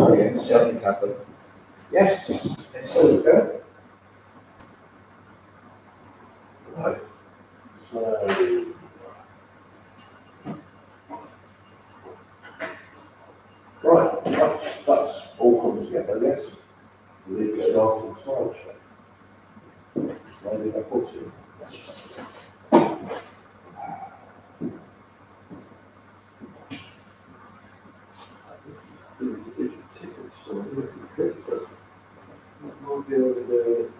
Oh, yes, something happened. Yes, it's all good. Right. So, right, that's all come together, yes. We need to start on the slideshow. Maybe I put it. We'll be able to do it.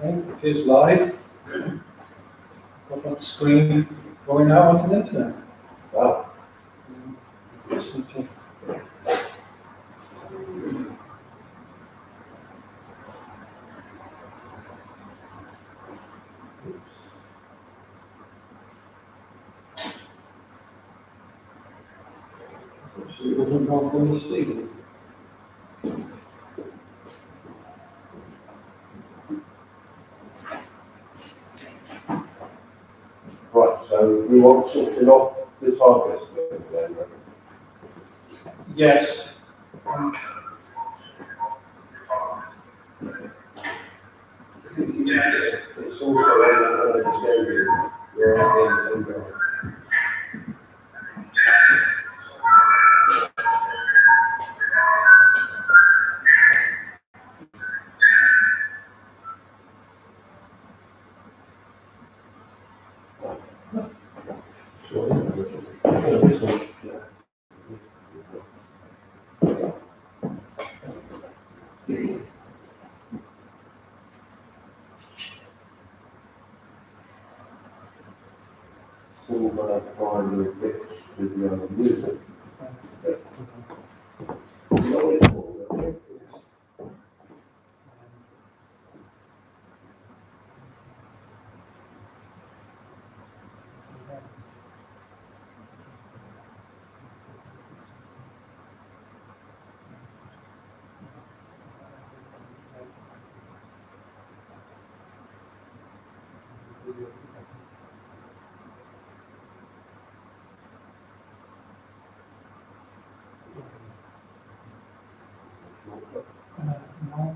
Okay, it is live. Got that screen going out onto the internet. Wow. Just need to- It wasn't wrong on the screen. Right, so we want something off this hard disk then, right? Yes. It's also on the schedule. Yeah, and silver primary pitch video music. No.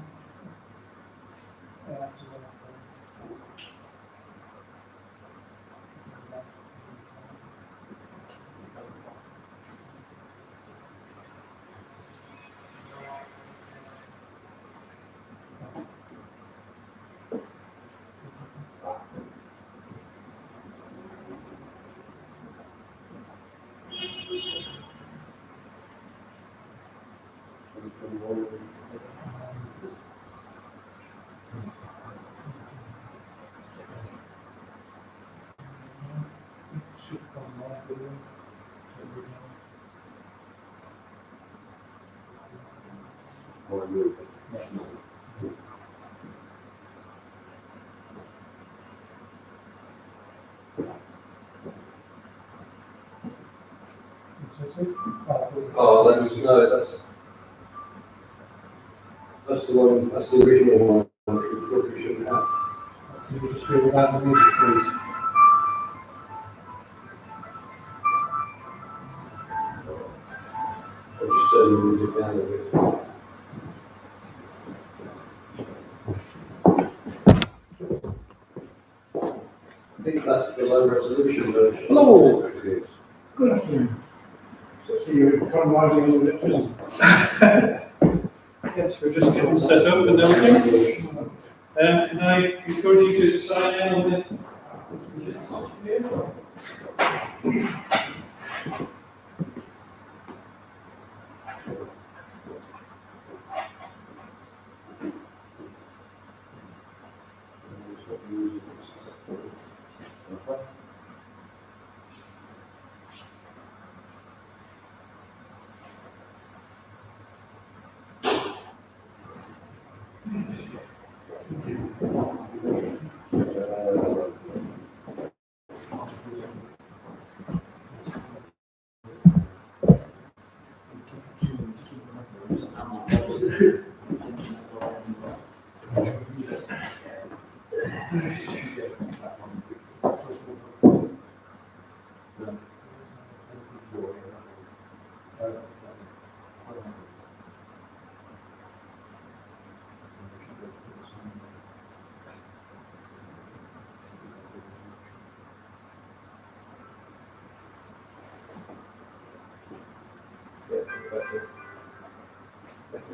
Should come live video. Oh, that's the one, that's the original one, which we shouldn't have. Can you just read without the music, please? I'll just turn the music down a bit. I think that's the low resolution version. Hello. Yes. Good afternoon. So you're economising on electricity? Yes, we're just getting set up and everything. Can I encourage you to sign in on the...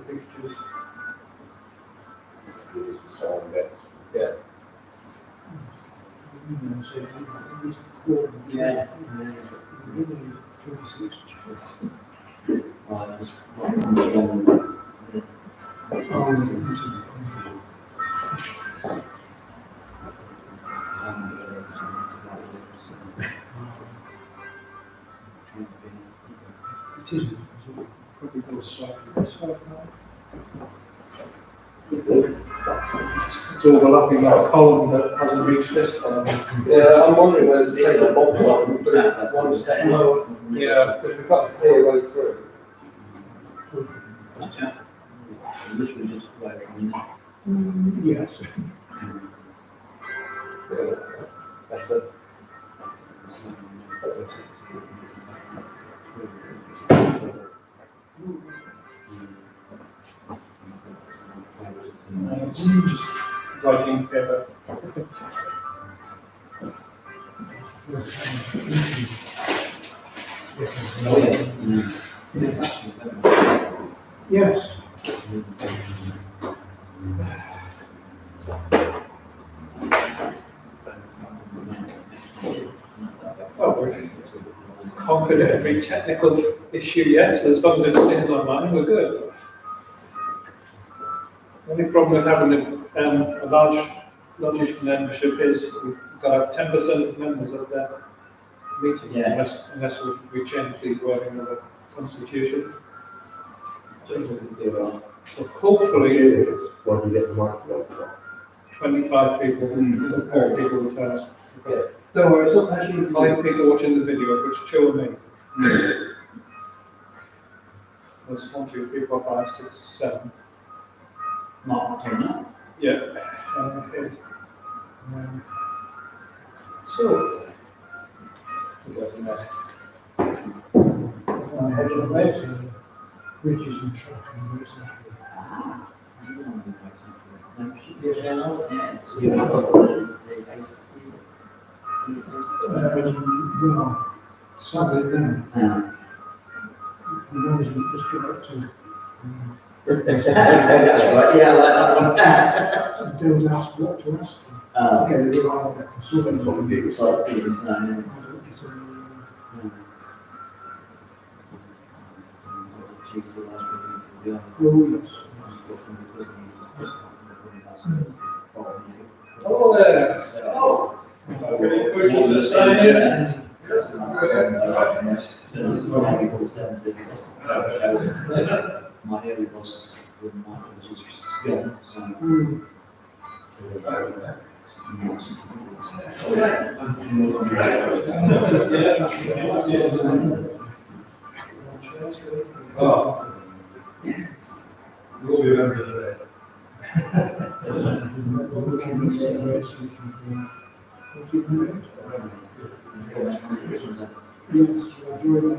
fixtures. It's the same, that's. Yeah. Yeah. It is, probably go slightly this way. It's overlapping that column that hasn't reached this column. Yeah, I'm wondering whether to take the bottom off and put it one step lower. Yeah. Because we've got a clear way through. Literally just like, Yes. Yeah. That's it. Just writing paper. Yes. Well, we've conquered every technical issue yet, so as long as it stays online, we're good. The only problem with having a large membership is we've got 10% of members at the meeting, Yeah. unless we change the wording of the constitution. So hopefully, When you get the microphone. 25 people, 4 people return. Yeah. Don't worry, it's not actually 5 people watching the video, which 2 are me. That's 1, 2, 3, 4, 5, 6, 7. not turn up. Yeah. Okay. So, we go from there. Bridges and tracking, etc. Well, sadly then, the management just go back to, That's right, yeah, like that one. don't ask what to ask them. Okay, they rely on their consultants. That's what we do. So it's been, so, Oh, yes. Hello there. Oh. Any questions to say in? My area was with my was gone, so. Oh. We'll be around today. Yes, during the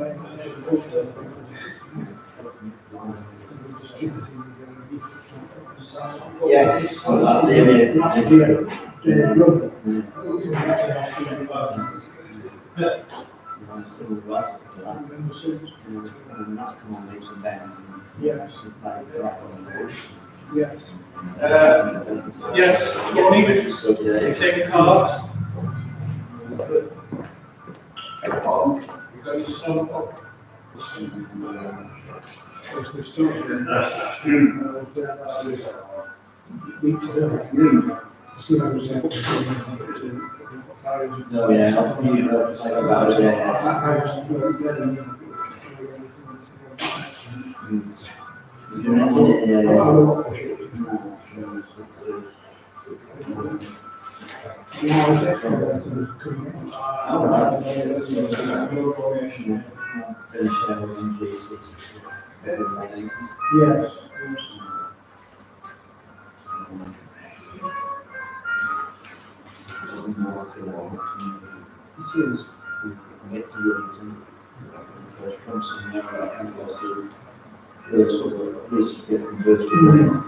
Yes. Yes. Yes, Tony, you take cards. You got your snow. No, yeah, you know, it's like about it, yeah. You don't want it, Yes. It is. Get to Wellington, from somewhere, and go to this get converted.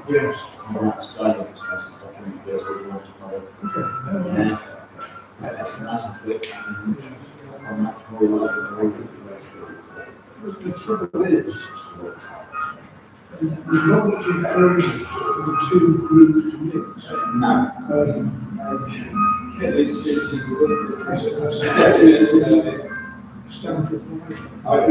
Yes. And that's dialogue stuff and first we want to follow. Yeah. That's nice and quick and much more reliable. The trouble is, there's not much encouragement for the two groups to mix. No. It's Standard. I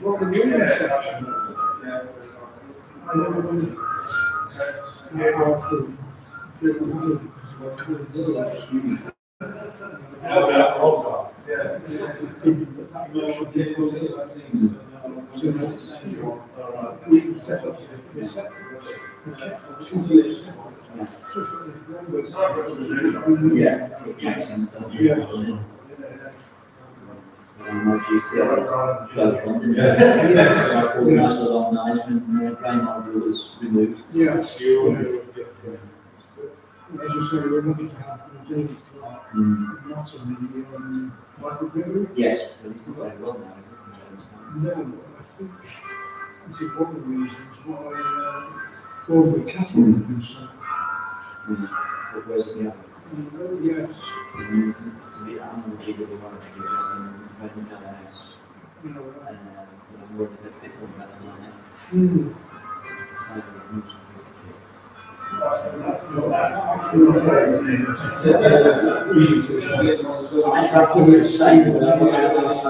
Well, the union section, I never really, how to, we set up this. Yeah, Jackson's done. Organised along management, grain model was removed. Yes. As you say, we're looking to have not so many, microgrid. Yes, but it's not very well now. No, I think this is one of the reasons why all the cattle have been sold. But where's the other? Yes, It's a bit unbelievable one to do and you know, I'm working a bit more better than that. I tried to do the same, but I was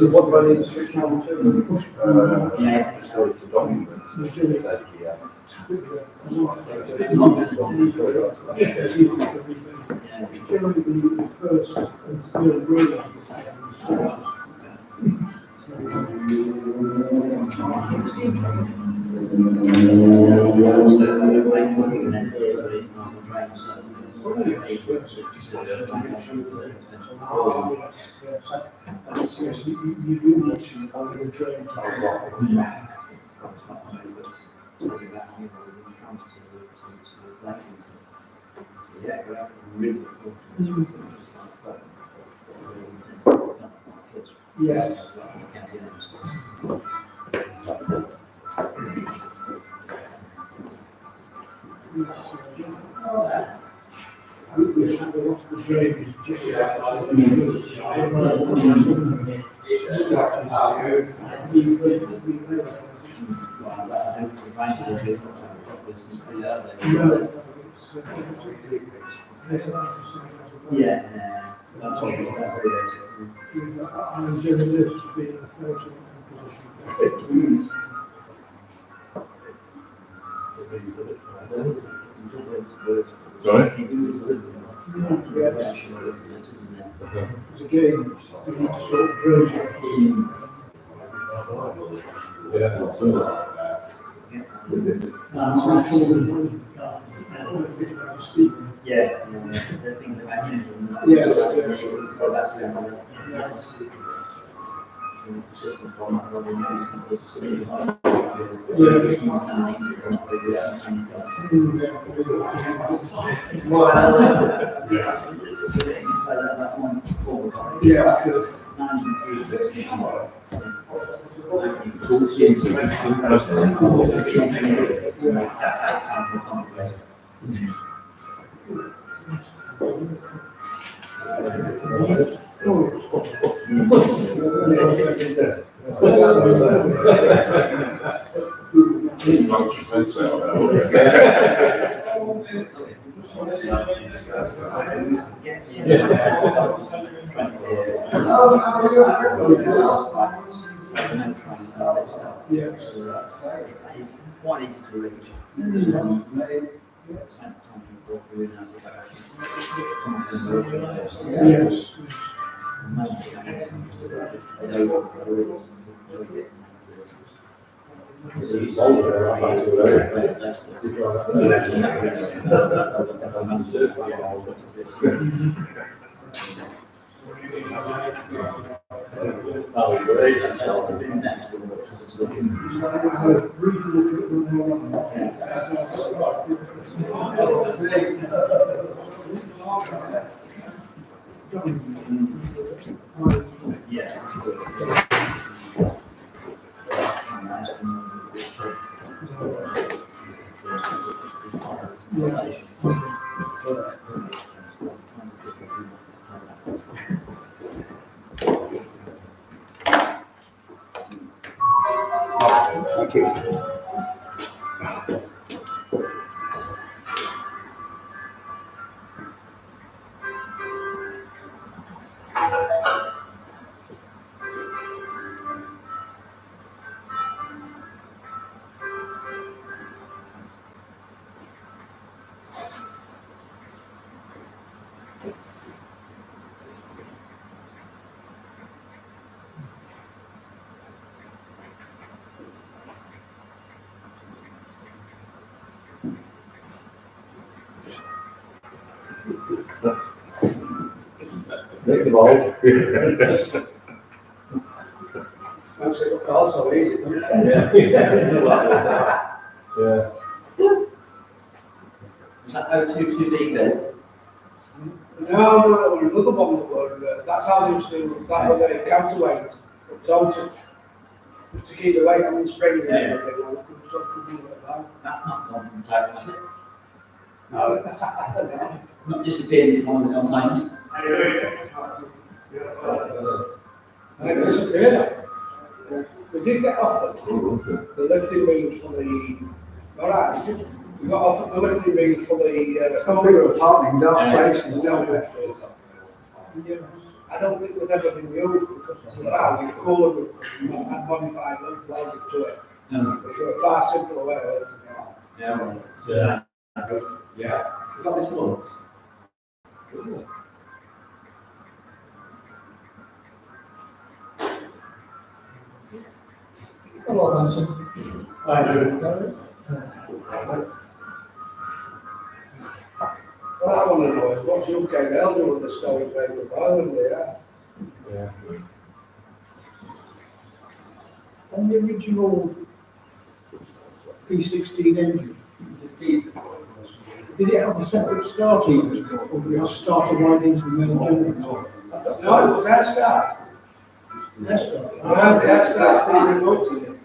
like, what about the switch now to? Yeah. It's going to document. generally the first real yes, you do need to on the train. Yeah, really. Yes. I think we have a lot of drainage. Yeah, that's what we've got. I'm journalist, being a fortunate position. Sorry? It's again, you need to sort of drain it. Yeah, so, It's not all the steep. Yeah, the thing about him. Yes. Yes, yes. knocked your fence out. Yes. Quite easy to reach. Yes. Thank you. Make the ball. That's it, also easy. Yeah. Is that 022 big then? No, another one that were, that's how they used to do, that was a counterweight, to just to keep the weight on the spring and everything, and something like that. That's not gone from town, has it? No. Not disappeared into one of the containers. And it disappeared. We did get offered the lifting rings for the, alright, we got offered the lifting rings for the, Some people are parking dark places, don't they? I don't think they've ever been used because of the fact we call them and modify them, welded to it. Which are a far simpler way of lifting it off. Yeah, well, it's, Yeah. is that this one? Hello, Hanson. I do. What I want to know is what's UKL doing with the storage paper island there? Yeah. On the original P16 engine, did it have a separate starter unit, or did it have starter windings and main generator? No, it was our start. Well, that's been remote.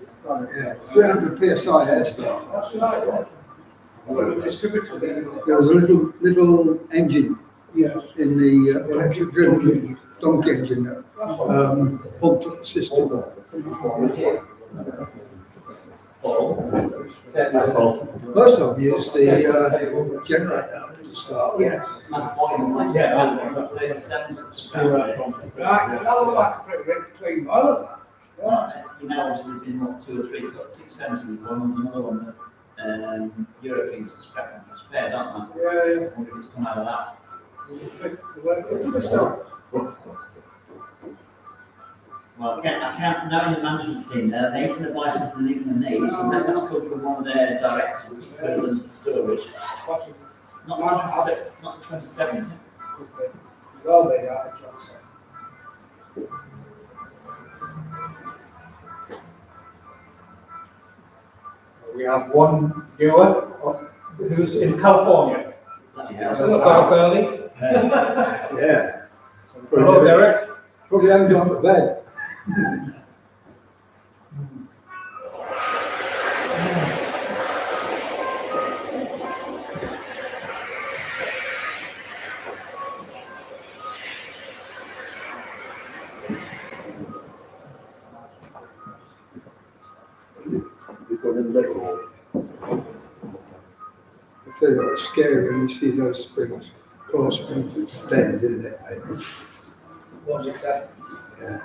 Yeah, 300 PSI air start. That's right, yeah. Well, the distributor there. There was a little engine Yes. in the electric driven donkey engine that That's right. pumped up the system. Most of them use the generator to start. Yes. Right, that was like pretty much clean oil. You know, obviously, there's been what, 2 or 3, got 670 one, and another one that, Euro things is fair, don't they? Yeah, I wonder if it's come out of that. Well, I can't know the management team, they can advise something even the needs, unless that's come from one of their directors, which is further than storage. Not the 27, Well, they are, We have one viewer who's in California. Yeah. Hello, Bernie. Yeah. Hello, Derek. Probably haven't gone to bed. You've got in the middle. I tell you what, it's scary when you see those springs, core springs extend, isn't it? what's it say? Yeah.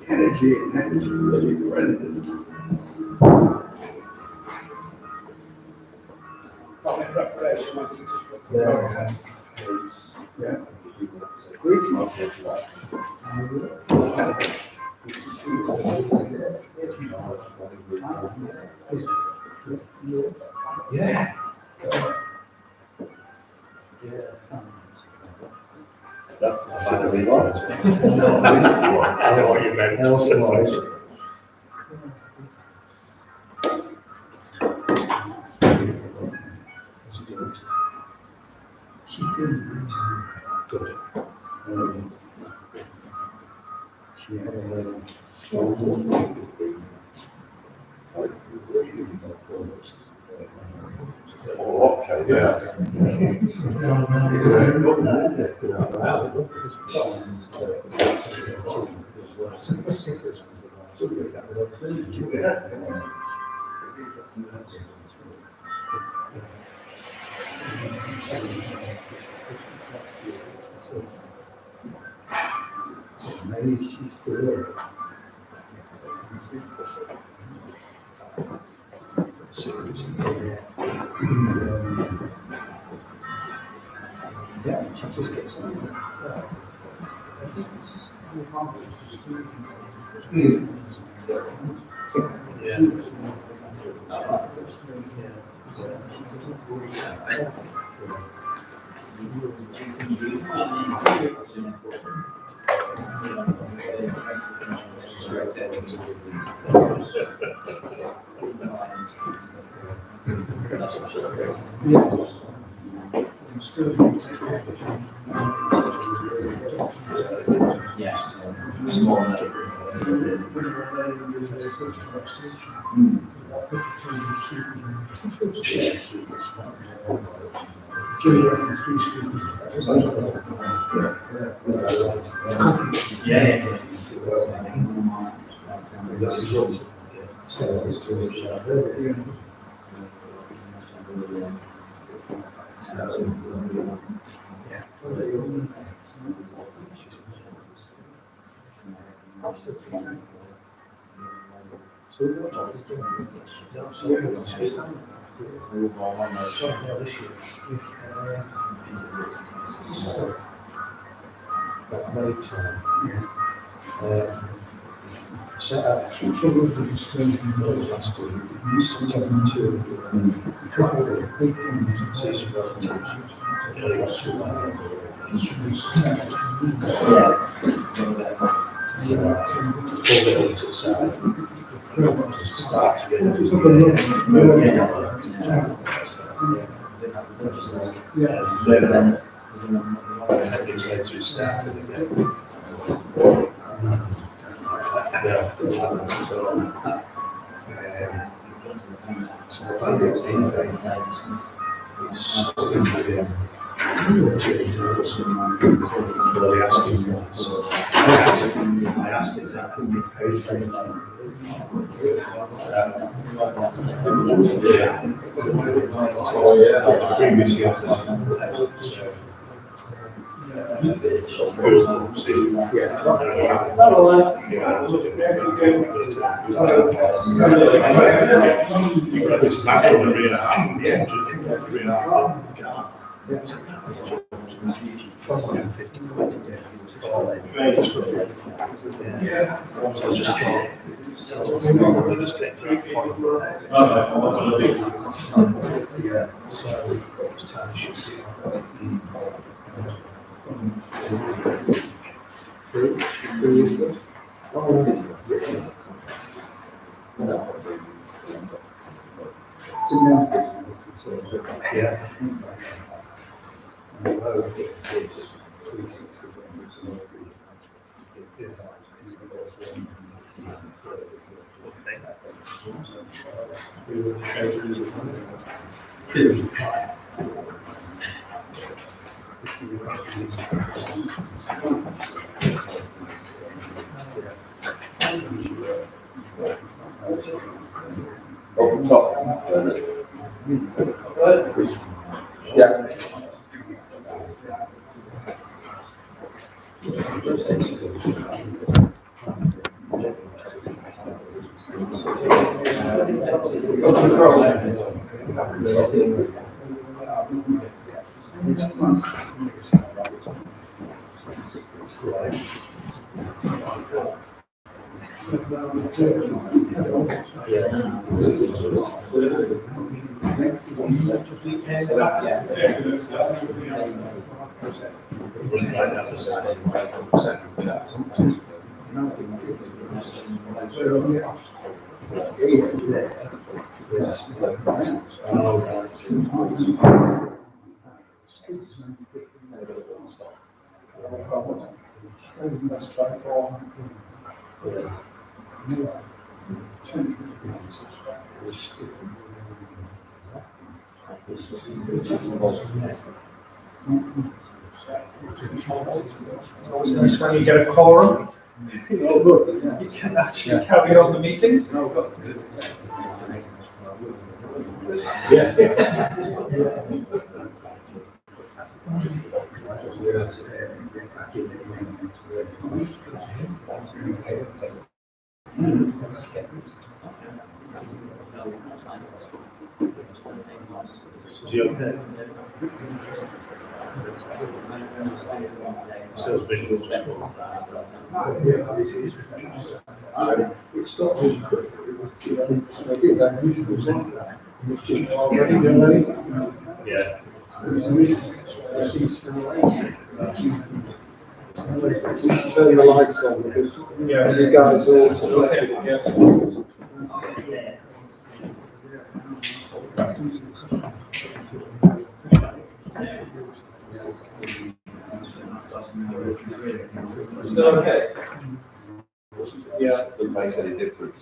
Energy and energy really rendered. Not in preparation, I think just put the Yeah. Yeah. That's kind of right. I know what you meant. Elsewise. She couldn't Good. She had a Oh, okay, yeah. Maybe she's good. Yeah, she just gets on. I think Yeah. Small. Yeah. set up some sort of display in the last week. You set up into a couple of big I asked exactly what page for it. Previous year. It's back on the rear half, the engine, the rear half of the car. Yeah. So I just thought, we'll just get to that point. Yeah, so it's time to shoot. Yeah. Up the top. Yeah. Let's try for. Always nice when you get a quorum. You can actually carry on the meeting. Is he okay? Still a bit good. It's not really quick. I did that usually. It's just already done. Yeah. Turn the lights on because the guys also. Yes. Still okay? Yeah. Doesn't make any difference.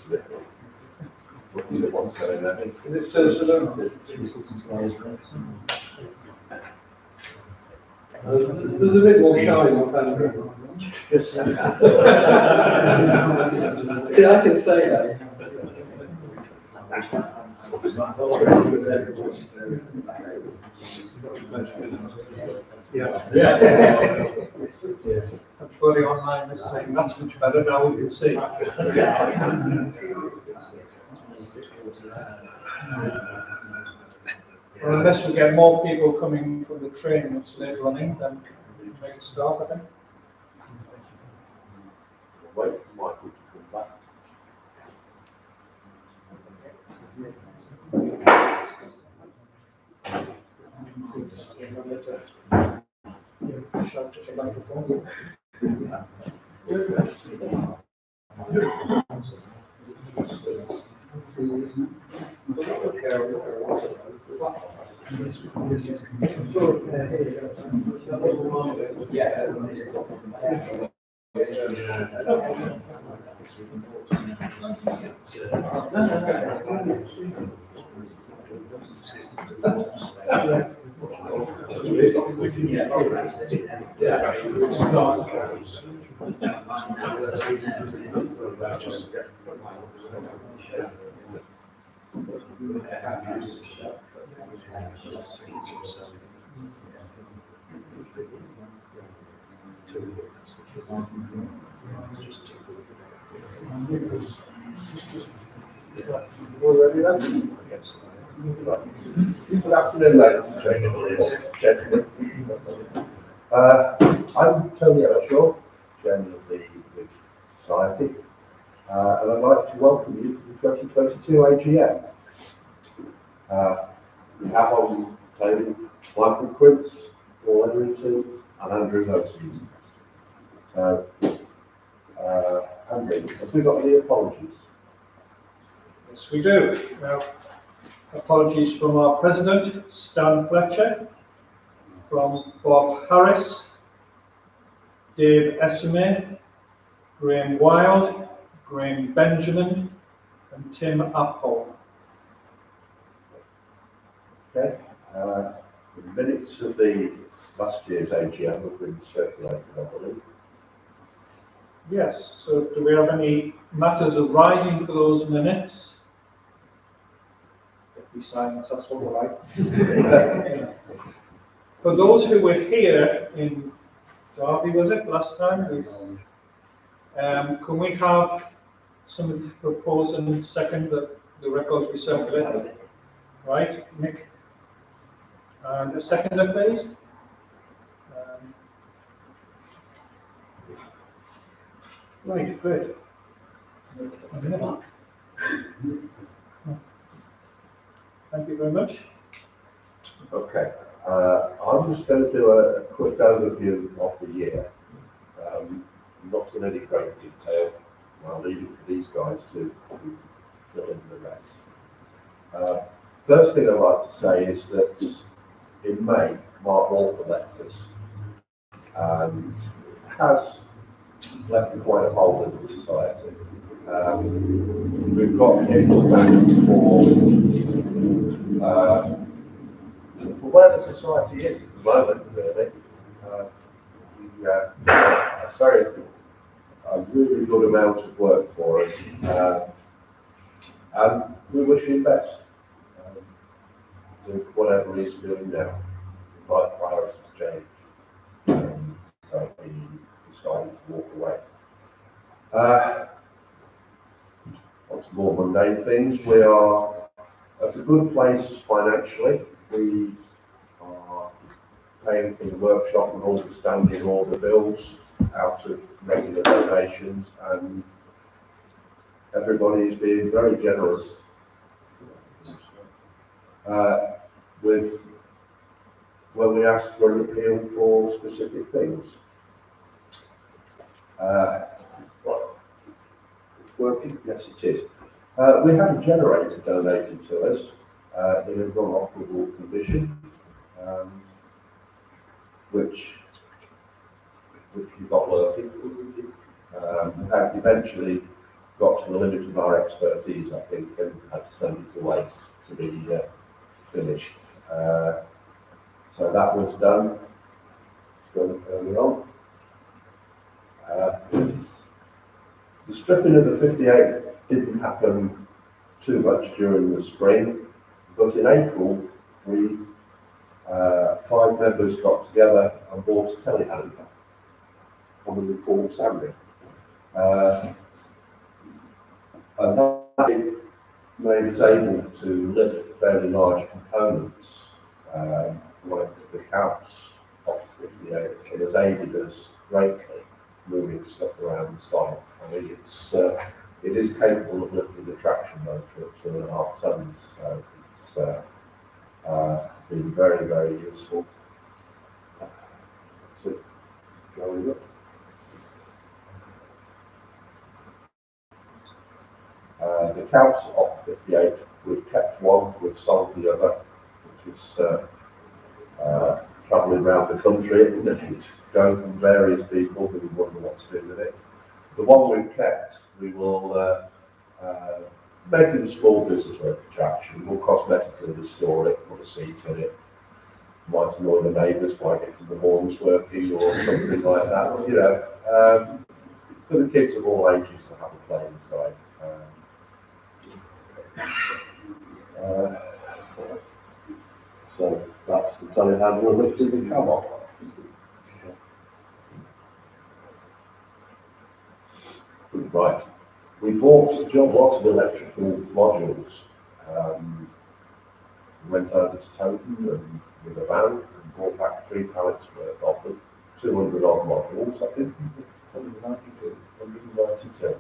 What's going on? It says there's a bit more shine on that. See, I can say that. Everybody online is saying that's much better now, we can see. Well, unless we get more people coming from the train that's later running, then we can make a start, I think. Wait for Michael to come back. Shout to the microphone. Already then? Good afternoon, ladies and gentlemen. I'm Tony Elshaw, Chairman of the Legal Society, and I'd like to welcome you to the 2022 AGM. We have on the table Michael Quince, Paul Edrington, and Andrew Hosey. So, Andrew, have we got any apologies? Yes, we do. Now, apologies from our president, Stan Fletcher, from Bob Harris, Dave Esame, Graham Wild, Graham Benjamin, and Tim Apple. Okay, the minutes of the last year's AGM have been circulated, I believe. Yes, so do we have any matters arising for those minutes? If we silence, that's what we're like. For those who were here in Derby, was it, last time? Can we have somebody propose and second the records we circulated? Right, Nick? And a seconder, please? Right, great. Thank you very much. Okay, I'm just going to do a quick overview of the year. Not in any great detail. I'll leave it to these guys to fill in the rest. First thing I'd like to say is that in May, Mark Walker left us and has left quite a hole in the society. We've got him to thank for where the society is at the moment, really. A really good amount of work for us, and we wish him best with whatever he's doing now. Life priorities change, so he decided to walk away. Lots of more mundane things. We are at a good place financially. We are paying for the workshop and all the standing order bills out of regular donations, and everybody is being very generous with when we ask for an appeal for specific things. Well, it's working? Yes, it is. We have a generator donated to us in a non-operable condition, which we got working. We have eventually got to the limit of our expertise, I think, and had to send it away to be finished. So that was done early on. The stripping of the 58 didn't happen too much during the spring, but in April we 5 members got together and bought a telehandler, commonly called Sandy. And that made us able to lift fairly large components, like the couch off 58. It has aided us greatly moving stuff around the site. I mean, it is capable of lifting the traction motor up to 2.5 tons, so it's been very, very useful. So, going up. The couch off 58, we've kept one, we've sold the other, which is travelling around the country at the minute, going from various people who wonder what to do with it. The one we've kept, we will making a small business attraction, will cosmetically restore it, put a seat in it, might annoy the neighbours by getting the horns working or something like that, you know. For the kids of all ages to have a play inside. So that's the telehandler lifting the cab off. Right. We bought John Watson electrical modules. Went over to Toten and with a van and brought back 3 pallets worth of them, 200 odd modules, I think. 192. 192.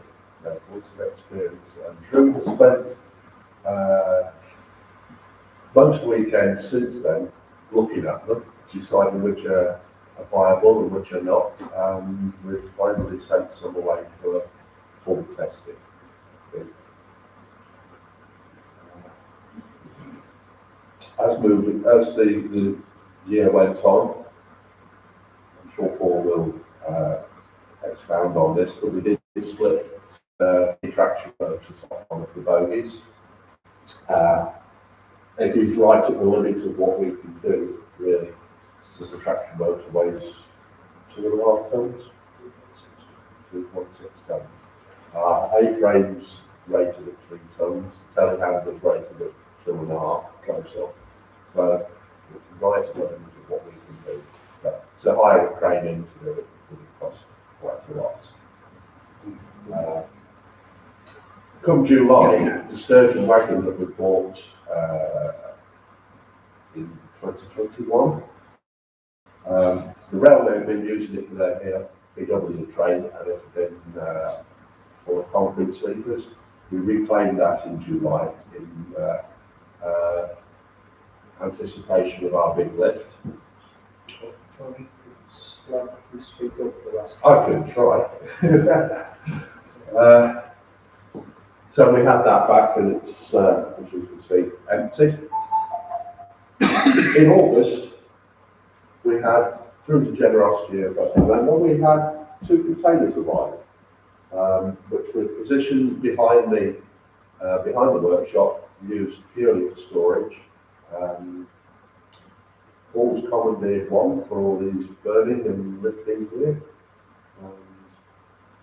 Weeks of experience. And Drew has spent most weekends since then looking at them, deciding which are viable and which are not. We've finally sent some away for full testing. As the year went on, I'm sure Paul will expound on this, but we did split the traction motors off one of the bogies. It is right at the limit of what we can do, really, because the traction motor weighs 2.5 tons, 2.6 tons. A-frame's rated at 3 tons, telehandler's rated at 2.5, close up. So it's right at the limit of what we can do. But it's a higher crane in to do it, because it costs quite a lot. Come July, the sturgeon wagon that we bought in 2021, the railway have been using it for their PW train, and it had been full of concrete sleepers. We reclaimed that in July in anticipation of our big lift. Speak up for the last. I can try. So we had that back, and it's, as you can see, empty. In August, we had, through the generosity of a member, we had 2 containers arrive, which were positioned behind the workshop, used purely for storage. Paul's commandeered one for all these burning and lifting here.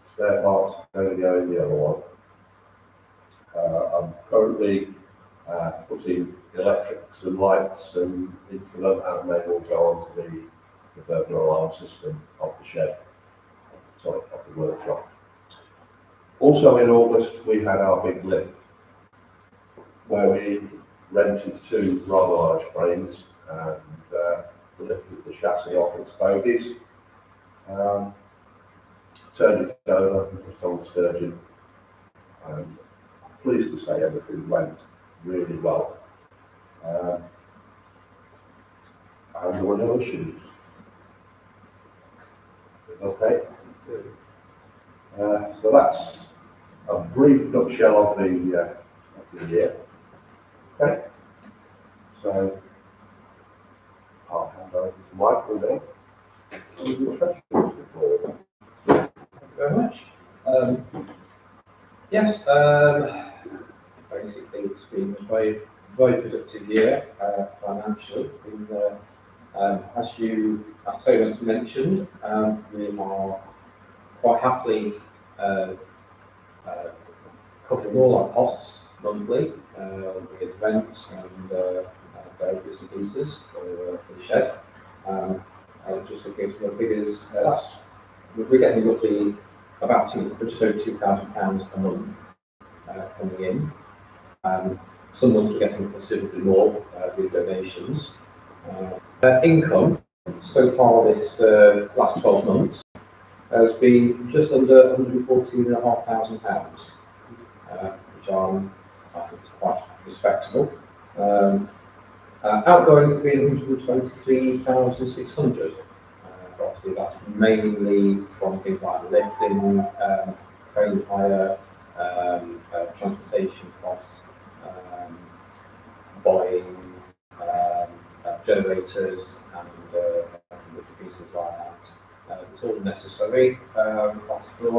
Spare parts are going to go in the other one. I'm currently putting electrics and lights and into them, and they will go onto the burglar alarm system of the shed, sorry, of the workshop. Also in August, we had our big lift, where we rented 2 rather large cranes and lifted the chassis off its bogies, turned it over and put on the sturgeon. And pleased to say everything went really well. And there were no issues. Okay. So that's a brief nutshell of the year. Okay. So I'll hand over to Michael now. Any questions before? Thank you very much. Yes, basically it's been a very productive year financially. As Terence mentioned, we are quite happily covering all our costs monthly with rents and various bits and pieces for the shed. Just looking at some figures, we're getting roughly about just over £2,000 a month coming in. Some months we're getting considerably more with donations. Income so far this last 12 months has been just under £114,500, which I think is quite respectable. Outgoings have been £123,600. Obviously, that's mainly from things like lifting, crane hire, transportation costs, buying generators and little pieces like that. It's all necessary costs for a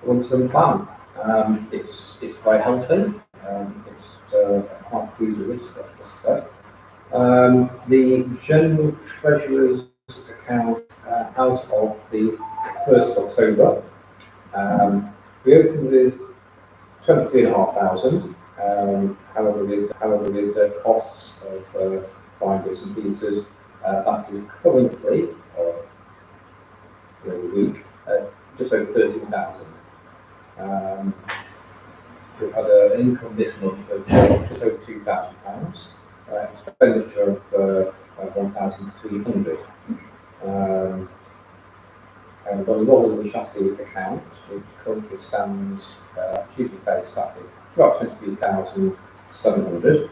long-term plan. It's very healthy. Quite pleased with this, I must say. The general treasurer's account as of the 1st of October, we opened with 23,500. However, with costs of buying bits and pieces, that is currently, a week, just over 13,000. So we've had an income this month of just over £2,000, expenditure of 1,300. And we've got a rolling chassis account, which currently stands, usually fairly static, about 23,700.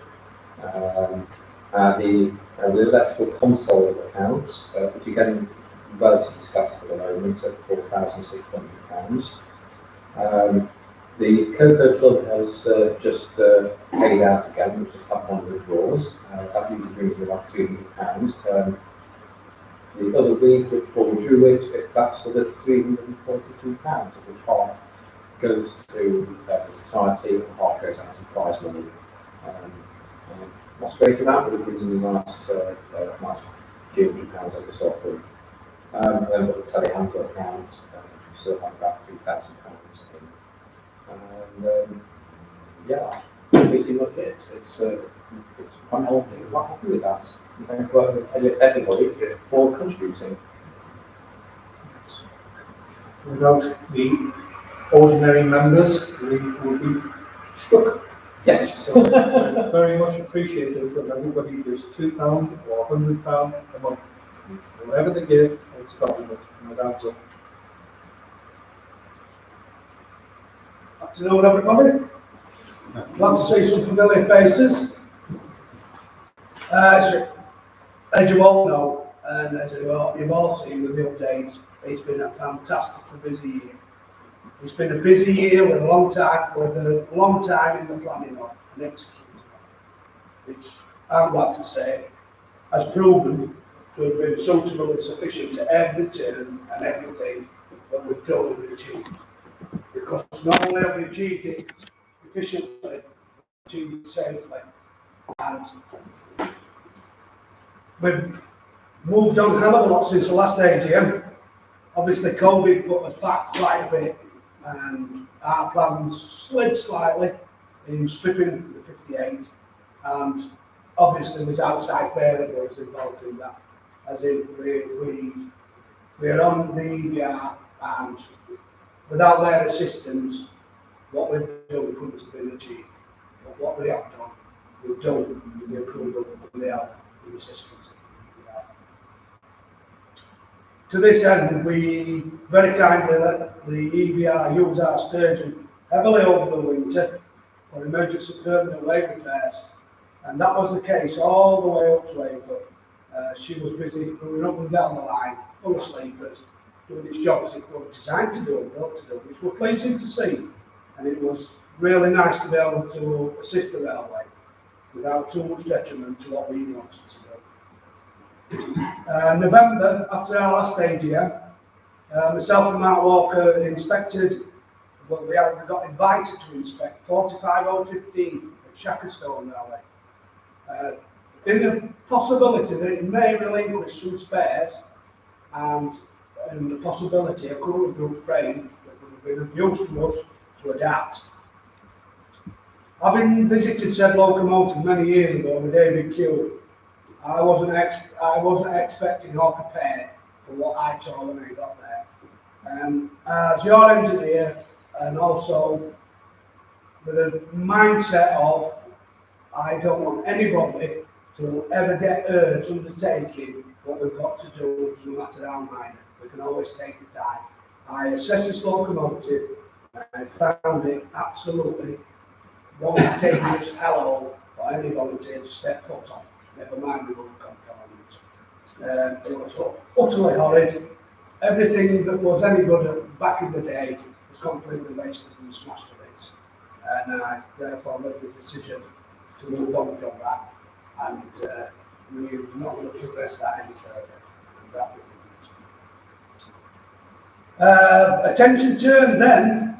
The electrical console account, which again relatively static at the moment, at £4,600. The Cocoa Club has just paid out again, which is up on the draws. That usually brings in about £300. The other week, which will drew it, that's at £343, of which half goes to the society and half goes out in prize money. What's great about it, it brings in a nice few £100 every so often. And then we've got the telehandler account, which we still have about £3,000 in. And yeah, that's pretty much it. It's quite healthy. I'm quite happy with that. Thank everybody for contributing. Without the ordinary members, we would be stuck. Yes. So it's very much appreciated that everybody gives £2 or £100 a month. Whatever they give, it's valuable and it adds up. Afternoon, everybody. Glad to see some familiar faces. As you all know, and as you've all seen with the updates, it's been a fantastically busy year. It's been a busy year with a long time in the planning of and execution, which I'm glad to say has proven to have been suitable and sufficient at every turn and everything that we've done and achieved. Because not only have we achieved it efficiently, achieved it safely, and we've moved on a hell of a lot since the last AGM. Obviously, COVID put us back quite a bit, and our plans slid slightly in stripping the 58, and obviously there's outside variables involved in that, as in we're on the EVR, and without their assistance, what we've done couldn't have been achieved. But what we have done, we've done with the approval of the help and assistance. To this end, we very kindly let the EVR use our sturgeon heavily over the winter for emergency permanent way repairs. And that was the case all the way up to April. She was busy moving up and down the line, full of sleepers, doing its job as it was designed to do and built to do, which we're pleasing to see. And it was really nice to be able to assist the railway without too much detriment to what we wanted to do. November, after our last AGM, myself and Mark Walker inspected, well, we got invited to inspect 45015 at Shackerstone Railway. In the possibility that it may relinquish some spares and the possibility of current group frame that would have been of use to us to adapt. Having visited said locomotive many years ago with David Q, I wasn't expecting or prepared for what I saw when I got there. As your engineer, and also with a mindset of I don't want anybody to ever get urged undertaking what we've got to do, no matter how minor. We can always take the time. I assessed this locomotive and I found it absolutely one dangerous hellhole for any volunteer to step foot on. Never mind the roof components. It was utterly horrid. Everything that was any good back in the day was completely wasted and smashed to bits. And I therefore made the decision to move on from that. And we're not going to progress that any further. Attention turned then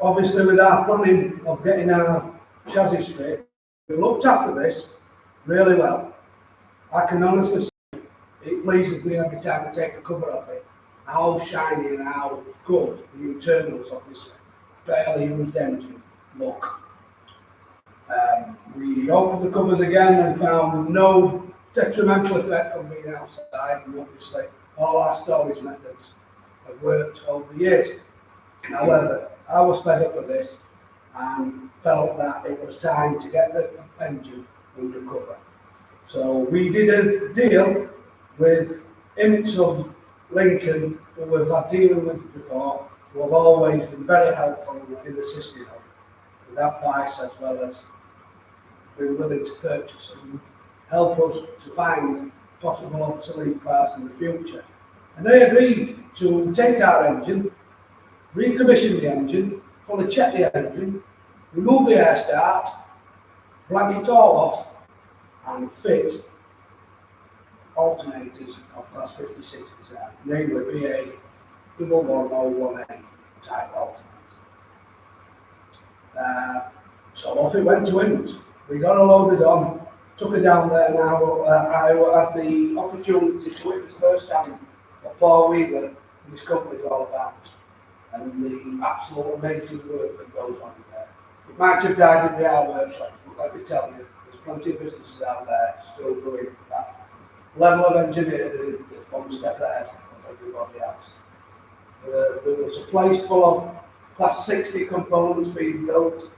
obviously with our planning of getting our chassis straight, we've looked after this really well. I can honestly say it pleases me every time I take a cover off it, how shiny and how good the internals of this barely used engine look. We opened the covers again and found no detrimental effect from being outside, and obviously all our storage methods have worked over the years. However, I was fed up with this and felt that it was time to get the engine under cover. So we did a deal with Imps of Lincoln, who we've had dealing with before, who have always been very helpful in assisting us with advice, as well as being willing to purchase and help us to find possible obsolete parts in the future. And they agreed to take our engine, recommission the engine, fully check the engine, remove the air start, blank it all off, and fit alternators of class 56 design, namely BA 11018 type alternator. So off it went to Imps. We got her loaded on, took her down there now. I had the opportunity to witness firsthand what Paul Weaver and his company is all about, and the absolute amazing work that goes on there. It might have died in the our workshops, but let me tell you, there's plenty of businesses out there still doing that level of engineering that's one step ahead of everybody else. There was a place full of class 60 components being built,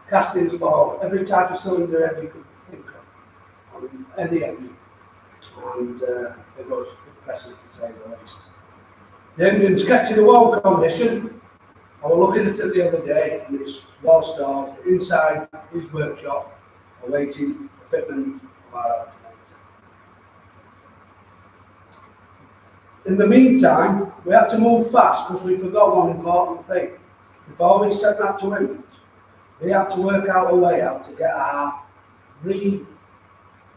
castings for every type of cylinder head you could think of, on any engine, and it was impressive to say the least. The engine's kept in a well condition. I was looking at it the other day, and it's well stored inside his workshop, awaiting the fitment of our alternator. In the meantime, we had to move fast because we forgot one important thing. Before we sent that to him, we had to work out a layout to get our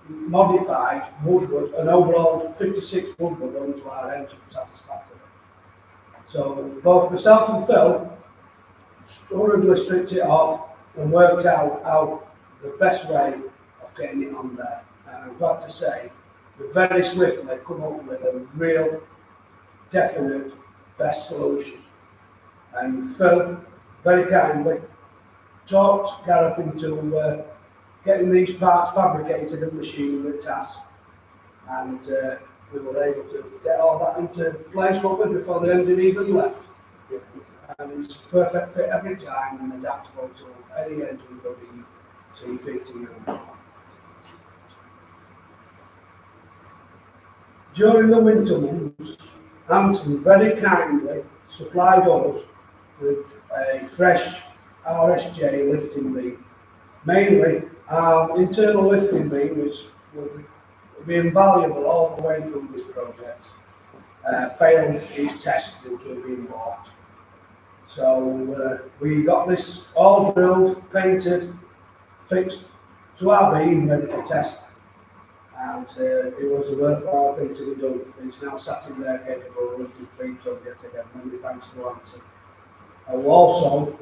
modified Woodward, an overall 56 Woodward onto our engine satisfactory. So both myself and Phil hurriedly stripped it off and worked out how the best way of getting it on there. And I'm glad to say we very swiftly come up with a real definite best solution. And Phil very kindly talked Gareth into getting these parts fabricated and machined with TAS, and we were able to get all that into place before the engine even left. And it's a perfect fit every time and adaptable to any engine that we see fit to use. During the winter months, Hanson very kindly supplied us with a fresh RSJ lifting beam, mainly our internal lifting beam, which will be invaluable all the way through this project, failed its test due to it being warped. So we got this all drilled, painted, fixed to our beam, ready for test. And it was a worthwhile thing to be done. It's now sat in there capable of lifting 3 ton yet again, many thanks to Hanson. And also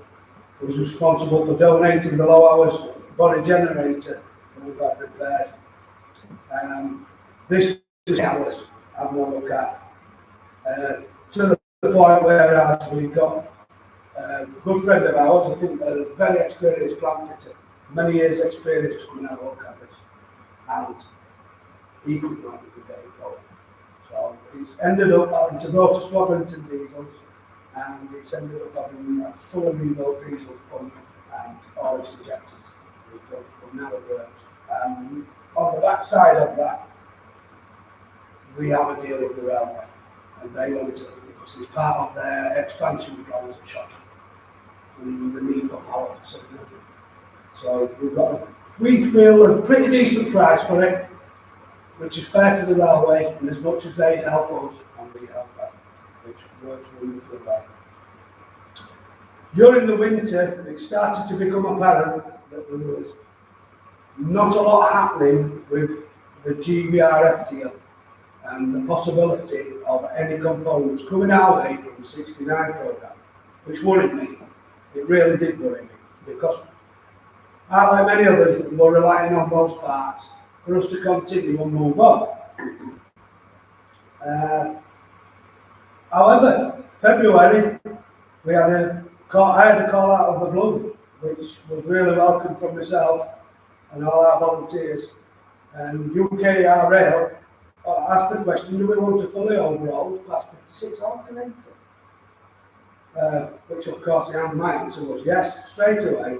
was responsible for donating the low hours body generator that we've got repaired. This is ours, have a look at. To the point where we've got a good friend of ours, I think a very experienced plant fitter, many years experience to come and have a look at it. And he couldn't manage to get it going. So he's ended up having to go to Swaddington Diesels, and it's ended up having a fully rebuilt diesel pump and all its injectors. We've never worked. On the back side of that, we have a deal with the railway, and they want to, because it's part of their expansion plans at Shot, and the need for power for something. So we feel a pretty decent price for it, which is fair to the railway, and as much as they help us, and we help them, which works wonderfully well. During the winter, it started to become apparent that there was not a lot happening with the GBRF deal and the possibility of any components coming our way from the 69 programme, which worried me. It really did worry me, because I, like many others, were relying on those parts for us to continue and move on. However, February, I had a call out of the blue, which was really welcome from myself and all our volunteers. And UKR Rail asked the question, do we want a fully overhauled Class 56 alternator? Which of course my answer was yes, straight away.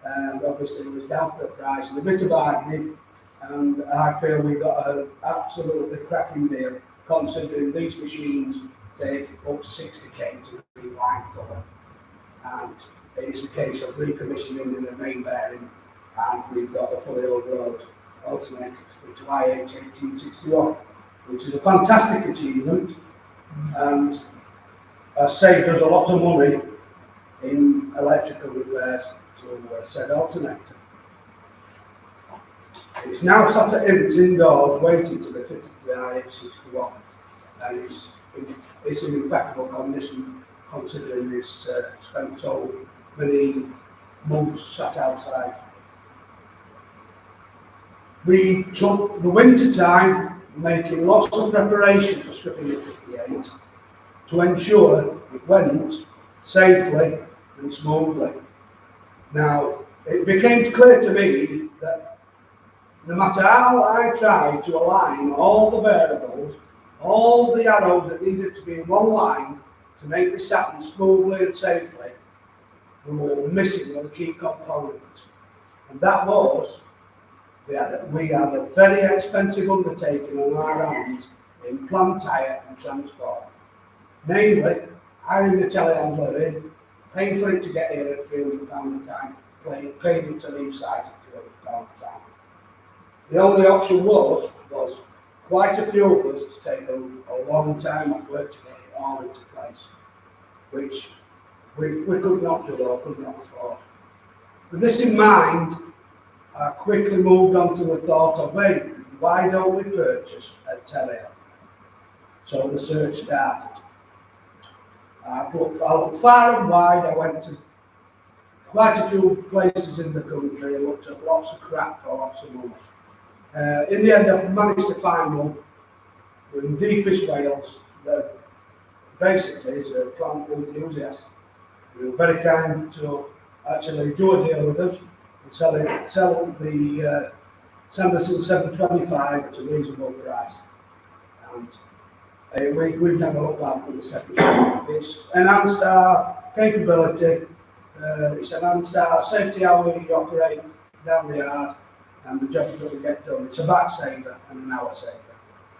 And obviously it was down for the price and a bit of bargaining, and I feel we got an absolutely cracking deal, considering these machines take up to 60k to rewind for them. And it's a case of recommissioning in the main bearing, and we've got a fully overhauled alternator to IH1861, which is a fantastic achievement, and has saved us a lot of money in electrical repairs to said alternator. It's now sat at Ibs indoors waiting to be fitted to the IH61, and it's in impeccable condition considering it's spent so many months sat outside. We took the winter time making lots of preparation for stripping the 58 to ensure it went safely and smoothly. Now, it became clear to me that no matter how I tried to align all the variables, all the arrows that needed to be in one line to make this happen smoothly and safely, we were missing a key component. And that was, we had a very expensive undertaking on our hands in plant hire and transport. Namely, hiring a telehandler in, paying for it to get here at £300 a time, paying it to leave site at £300 a time. The only option was quite a few of us to take a long time off work to get it all into place, which we could not do or could not afford. With this in mind, I quickly moved on to the thought of, hey, why don't we purchase a telehandler? So the search started. I looked far and wide. I went to quite a few places in the country and looked at lots of crap for lots of money. In the end, I managed to find one in deepest Wales that basically is a plant enthusiast. They were very kind to actually do a deal with us and send us in 725 at a reasonable price. And we've never looked back with the second. It's enhanced our capability, it's enhanced our safety, how we operate down the yard, and the jobs that we get done. It's a back saver and an hour saver.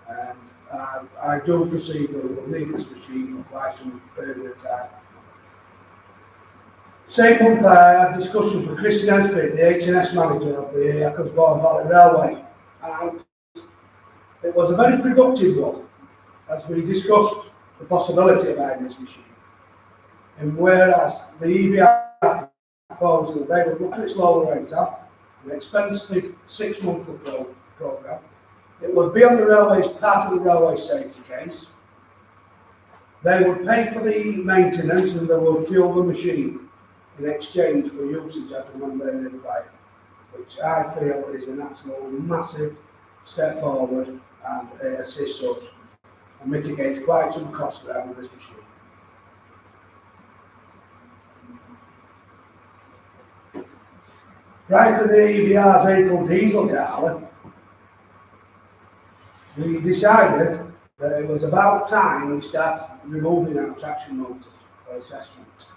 And I do perceive that we'll need this machine for quite some period of time. Same month I had discussions with Christian Hensby, the H&S manager of the Ecclesbourne Valley Railway, and it was a very productive one as we discussed the possibility of buying this machine. And whereas the EVR proposal, they would look at its lower exam, an expensive 6-month programme, it would be on the railway's part of the railway safety case. They would pay for the maintenance and they would fuel the machine in exchange for usage as and when they require, which I feel is an absolutely massive step forward and assists us and mitigates quite some cost around this machine. Prior to the EBR's April diesel gala, we decided that it was about time we started removing our traction motors for assessment.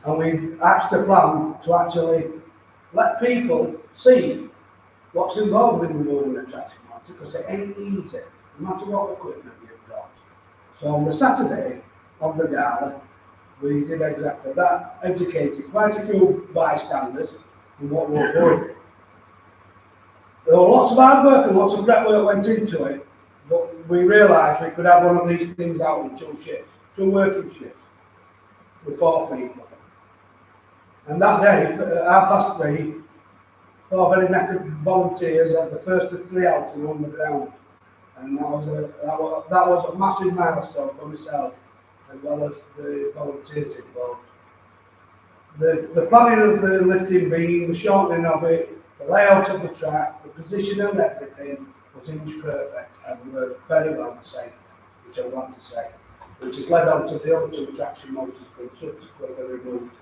And we hatched a plan to actually let people see what's involved in removing a traction motor, because it ain't easy, no matter what equipment you've got. So on the Saturday of the gala, we did exactly that, educated quite a few bystanders on what we were doing. There were lots of hard work and lots of prep work went into it, but we realised we could have one of these things out in 2 shifts, 2 working shifts, with 4 people. And that day, at 3:30, 4 very knackered volunteers had the first of 3 outing on the ground. And that was a massive milestone for myself, as well as the volunteers involved. the planning of the lifting beam, the shortening of it, the layout of the track, the position and everything was inch perfect and worked very well to say, which I want to say, which has led on to the other two traction motors being subsequently removed.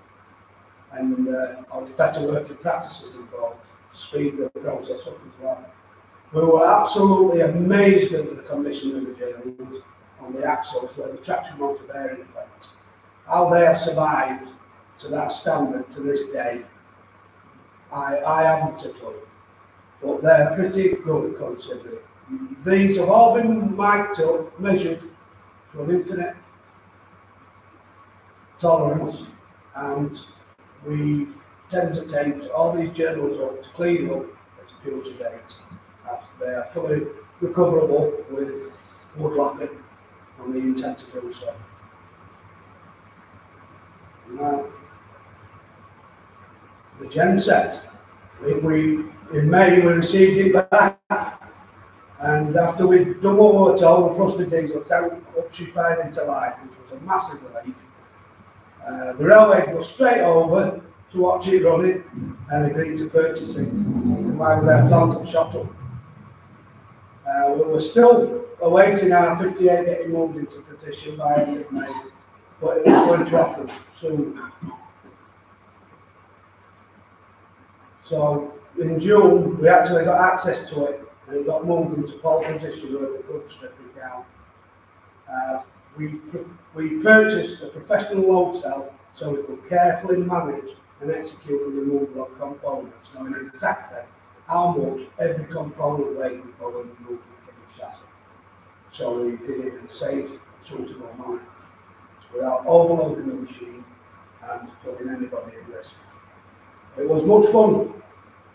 And or the better working practices involved to speed the process up as well. We were absolutely amazed at the condition of the journals on the axles where the traction motor bearing went. How they have survived to that standard to this day, I haven't a clue. But they're pretty good considering. These have all been mic'd up, measured to an infinite tolerance, and we've taped all these journals up to clean up at a future date. They are fully recoverable with wood locking, and we intend to do so. Now, the gen set, in May we received it back, and after we'd done what we were told, the frosted diesel tank up she fired into life, which was a massive relief. The railway was straight over to watch it running and agreed to purchase it, and while their plant had shot up. We were still awaiting our 58 getting moved into petition by end of May, but it was going to happen soon. So in June, we actually got access to it, and it got moved into pole position where we could strip it down. We purchased a professional load cell so we could carefully manage and execute the removal of components, knowing exactly how much every component weighed before we removed it from the chassis. So we did it in a safe, suitable manner, without overloading the machine and putting anybody at risk. It was much fun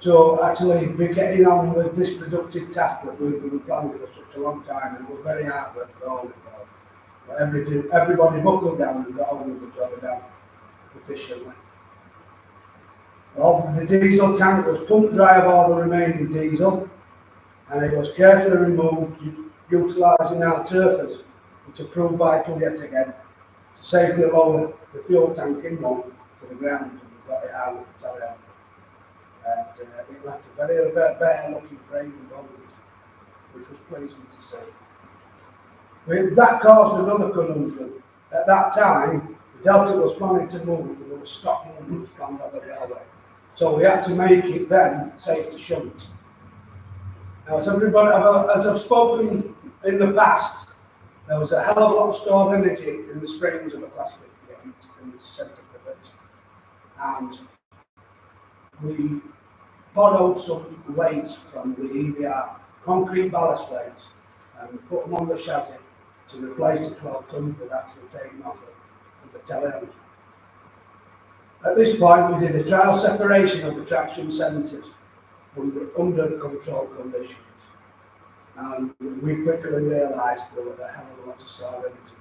to actually be getting on with this productive task that we've been planning for such a long time, and we're very hard work for all involved. But everybody buckled down and got on with the job done efficiently. All the diesel tank was pumped dry of all the remaining diesel, and it was carefully removed utilising our turfers, which have proved vital yet again to safely lower the fuel tank in one to the ground, and we got it out of the telehandler. And it left a very bare looking frame and bodies, which was pleasing to see. That caused another conundrum. At that time, the Delta was planning to move, and there was stock movements planned on the railway. So we had to make it then safe to shunt. Now, as I've spoken in the past, there was a hell of a lot of stored energy in the springs of a Class 58 in the centre pivot. And we borrowed some weights from the EVR, concrete ballast weights, and put them on the chassis to replace the 12 tons we'd actually taken off of the telehandler. At this point, we did a trial separation of the traction centres under controlled conditions. And we quickly realised there was a hell of a lot of stored energy.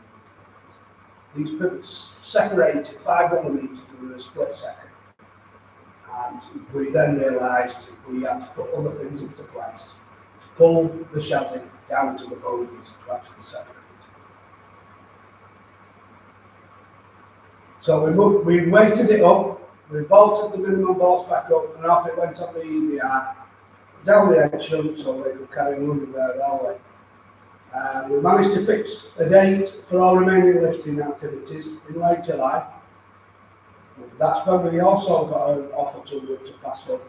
These pivots separated 5 millimetres within a split second. And we then realised we had to put other things into place to pull the chassis down to the bogies to actually separate. So we weighted it up, we bolted the minimum bolts back up, and off it went on the EVR, down the edge shunt so we could carry on under the railway. We managed to fix a date for all remaining lifting activities in late July. That's when we also got an offer to pass up.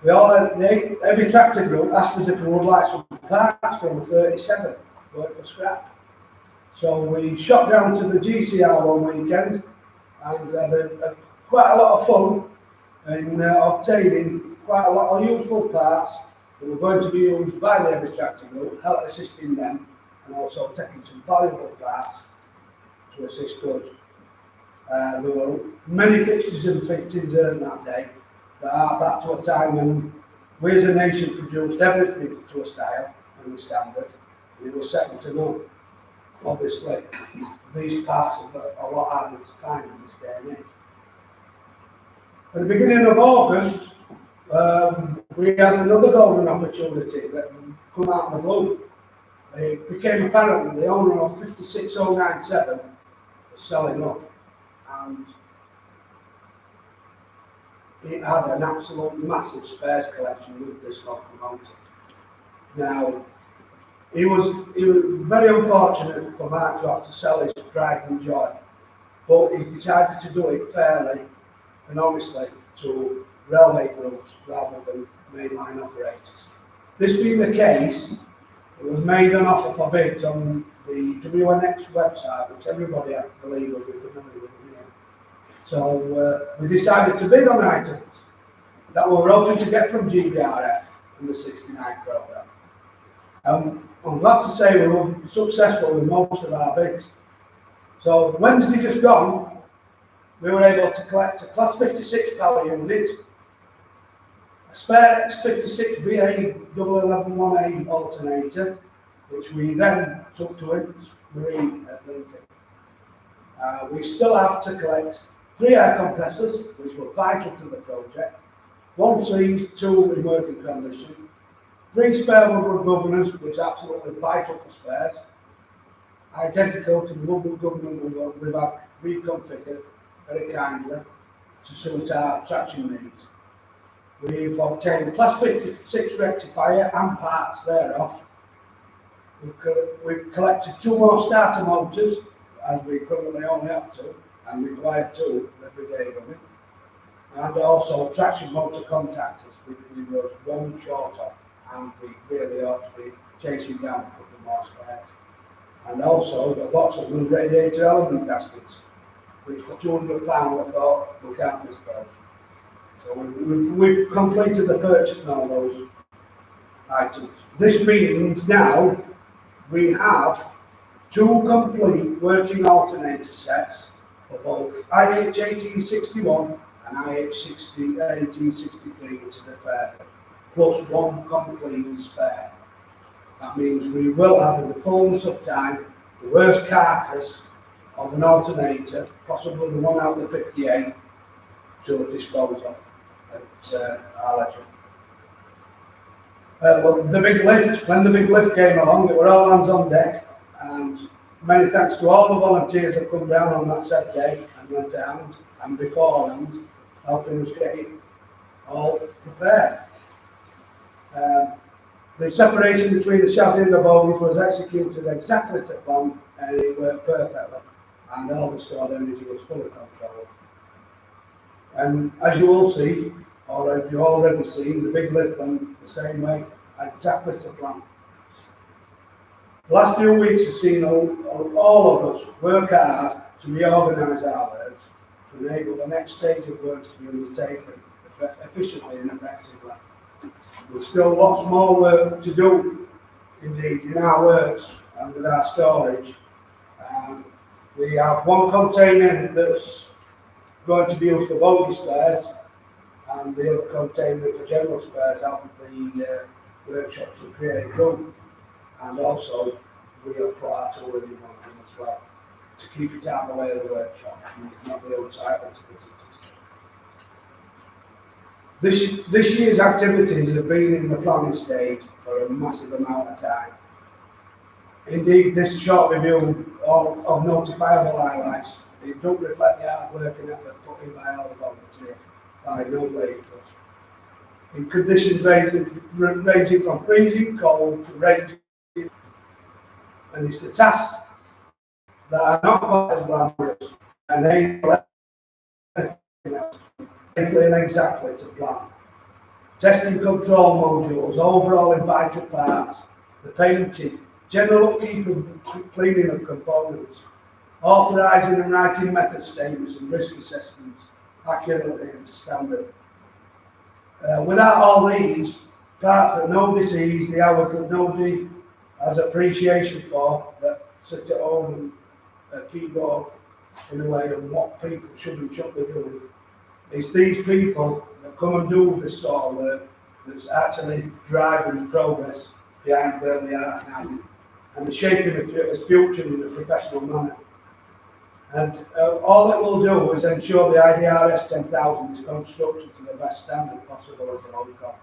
The Heavy Tractor Group asked us if we would like some parts from the 37, work for scrap. So we shot down to the GCR one weekend and had quite a lot of fun in obtaining quite a lot of useful parts that were going to be used by the Heavy Tractor Group, help assisting them, and also taking some valuable parts to assist us. There were many fixtures and fittings earned that day that are back to a time when we as a nation produced everything to a style and a standard, and it was second to none. Obviously, these parts are a lot harder to find in this day and age. At the beginning of August, we had another golden opportunity that come out of the blue. It became apparent that the owner of 56097 was selling up, and it had an absolute massive spares collection with this locomotive. Now, it was very unfortunate for Mark to have to sell his pride and joy, but he decided to do it fairly and honestly to railway groups rather than mainline operators. This being the case, it was made an offer for bids on the WNX website, which everybody, I believe, will be familiar with here. So we decided to bid on items that we were hoping to get from GBRF and the 69 programme. I'm glad to say we were successful with most of our bids. So Wednesday just gone, we were able to collect a Class 56 power unit, a spare X56 BA 1111A alternator, which we then took to Marine at Lincoln. We still have to collect 3 air compressors, which were vital to the project, 1 seized, 2 in working condition, 3 spare rubber governors, which are absolutely vital for spares, identical to the rubber governor we've had reconfigured very kindly to suit our traction needs. We've obtained Class 56 rectifier and parts thereof. We've collected 2 more starter motors, as we currently only have 2, and require 2 every day running. And also traction motor contactors, which we was 1 short of, and we really ought to be chasing down a couple more spares. And also the box of new radiator element gaskets, which for £200 I thought we can't miss those. So we've completed the purchase of all those items. This means now we have 2 complete working alternator sets for both IH 1861 and IH 1863, which is a Fairfield, plus 1 complete spare. That means we will have in the fullness of time the worst carcass of an alternator, possibly the one out of the 58, to dispose of at our leisure. Well, the big lift, when the big lift came along, it were all hands on deck, and many thanks to all the volunteers that come down on that said day and went out and beforehand, helping us get it all prepared. The separation between the chassis and the bogies was executed exactly to plan, and it worked perfectly, and all the stored energy was fully controlled. And as you will see, or if you've already seen, the big lift went the same way, exactly to plan. The last few weeks have seen all of us work hard to reorganise our works to enable the next stage of works to be undertaken efficiently and effectively. There's still lots more work to do, indeed, in our works and with our storage. We have 1 container that's going to be used for bogie spares, and the other container for general spares out of the workshop to create room. And also, we have put our tooling in one as well to keep it out of the way of the workshop and not the outside of it. This year's activities have been in the planning stage for a massive amount of time. Indeed, this short review of notifiable highlights, it don't reflect the hard work and effort put in by all the volunteers, by no labels. In conditions ranging from freezing cold to raging, and it's the tasks that are not quite as glamorous and enable everything else safely and exactly to plan. Testing control modules, overhauling vital parts, the painting, general upkeep and cleaning of components, authorising and writing method statements and risk assessments accurately and to standard. Without all these parts that nobody sees, the hours that nobody has appreciation for, that sit at home and keyboard in a way of what people should and shouldn't be doing, it's these people that come and do this sort of work that's actually driving progress behind where we are now and the shaping of its future in a professional manner. And all it will do is ensure the IDRS 10,000 is constructed to the best standard possible as a local.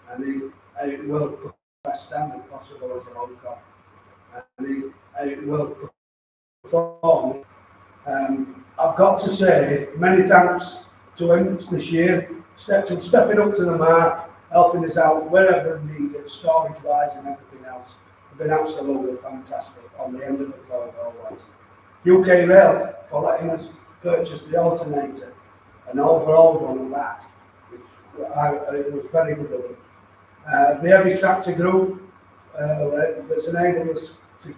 And it will put the best standard possible as a local. And it will perform. I've got to say many thanks to him this year stepping up to the mark, helping us out wherever needed, storage-wise and everything else. They've been absolutely fantastic on the end of the phone always. UK Rail for letting us purchase the alternator and overall one of that, which it was very good of them. The Heavy Tractor Group that's enabled us to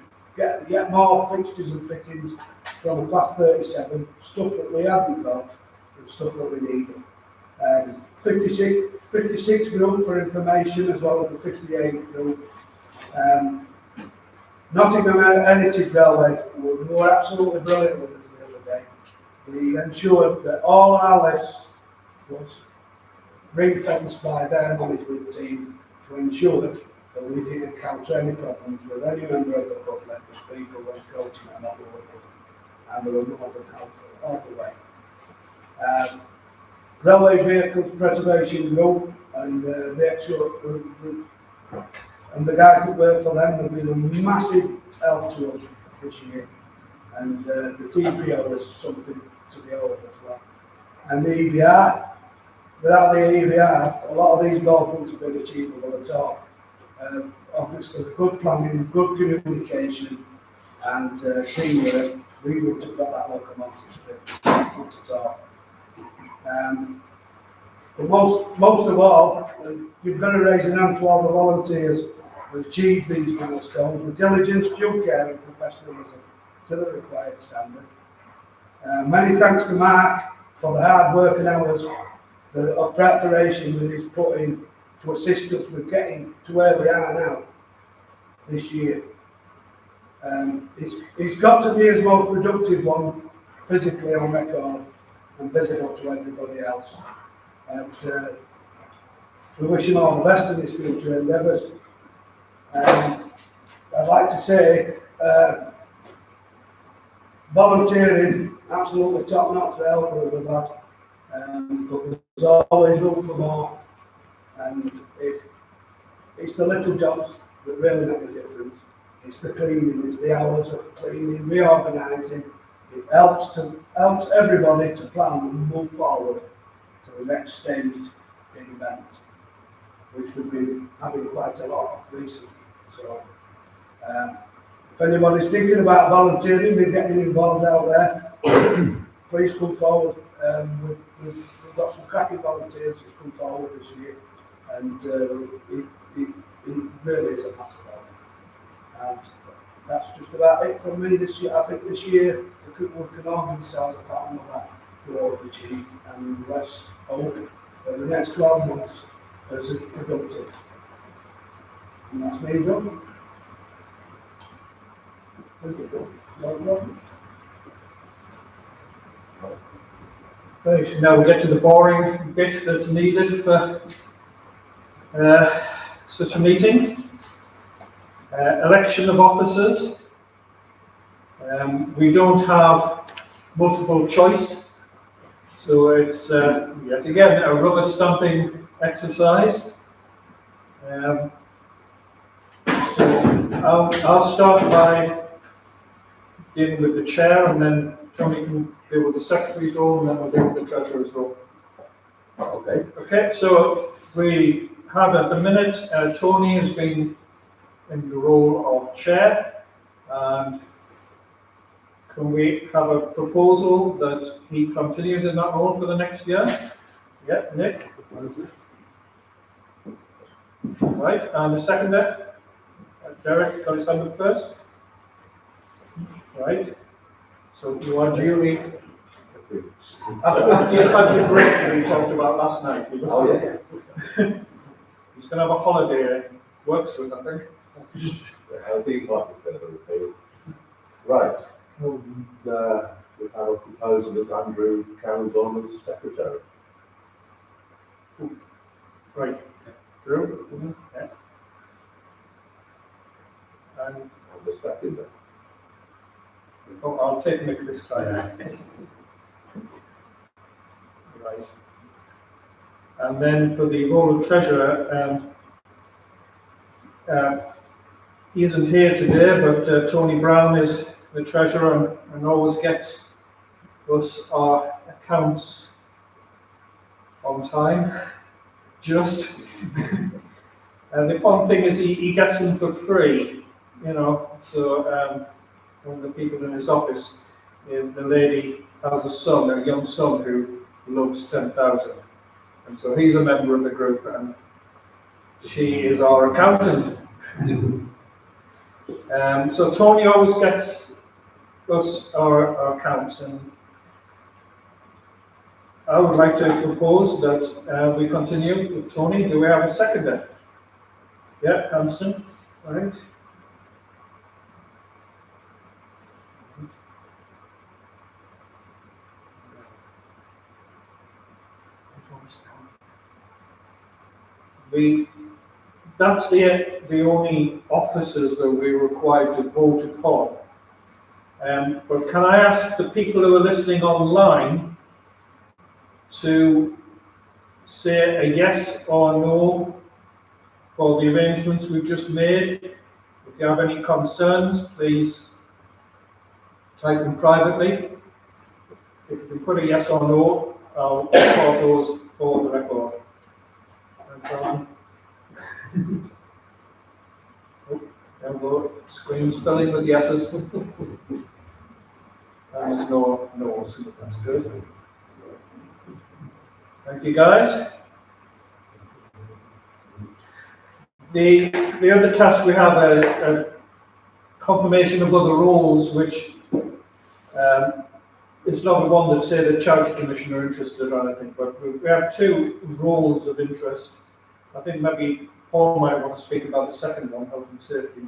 get more fixtures and fittings from a Class 37, stuff that we haven't got and stuff that we needed. 56 group for information as well as the 58 group. Nottingham Heritage Railway were absolutely brilliant with us the other day. They ensured that all our lists was ring-fenced by their management team to ensure that we didn't encounter any problems with any member of the public as people went coaching and not working, and they were more than helpful all the way. Railway Vehicles Preservation Group and the actual and the guys that work for them have been a massive help to us this year, and the TPO is something to be over as well. And the EVR, without the EVR, a lot of these goals wouldn't have been achievable at all. Obviously, good planning, good communication, and teamwork, we would have got that locomotive straight, not at all. But most of all, you've got to raise an hand to all the volunteers who achieve these milestones with diligence, due care and professionalism to the required standard. Many thanks to Mark for the hard work and hours of preparation that he's put in to assist us with getting to where we are now this year. It's got to be his most productive one physically on record and visible to everybody else. And we wish him all the best in his future endeavours. I'd like to say volunteering, absolutely top notch, the help that we've had, but there's always room for more, and it's the little jobs that really make the difference. It's the cleaning, it's the hours of cleaning, reorganising. It helps everybody to plan and move forward to the next staged event, which we've been having quite a lot of recently. So, if anybody's thinking about volunteering and getting involved out there, please come forward. We've got some cracking volunteers who've come forward this year, and it really is a massive help. And that's just about it from me this year. I think this year we can all give ourselves a pat on the back for what we've achieved, and let's hope that the next 12 months is as productive. And that's me done. Right, now we get to the boring bit that's needed for such a meeting. Election of officers. We don't have multiple choice, so it's yet again a rubber stamping exercise. So I'll start by dealing with the chair, and then Tony can deal with the secretary's role, and then we'll deal with the treasurer's role. Okay. Okay, so we have at the minute, Tony has been in the role of chair, and can we have a proposal that he continues in that role for the next year? Yeah, Nick? Right, and the seconder? Derek, got his hand up first? Right, so you are duly, after you've had your break that we talked about last night. Oh, yeah. He's going to have a holiday in Wirksworth, I think. I'll be like a bit of a field. Right. We have a proposal that Andrew carries on as secretary. Right. Drew? Yeah. And The seconder. oh, I'll take Nick this time. Right. And then for the role of treasurer, he isn't here today, but Tony Brown is the treasurer and always gets us our accounts on time, just. And the one thing is he gets them for free, you know, so one of the people in his office, the lady has a son, a young son who loves 10,000. And so he's a member of the group and she is our accountant. So Tony always gets us our accounts, and I would like to propose that we continue with Tony. Do we have a seconder? Yeah, Hanson, all right. That's the only officers that we're required to vote upon. But can I ask the people who are listening online to say a yes or no for the arrangements we've just made? If you have any concerns, please type them privately. If you can put a yes or no, I'll record those for the record. There we go. Screen's filling with yeses. And there's no no's. That's good. Thank you, guys. The other task we have a confirmation of other roles, which it's not the one that say the charity commission are interested or anything, but we have two roles of interest. I think maybe Paul might want to speak about the second one, health and safety.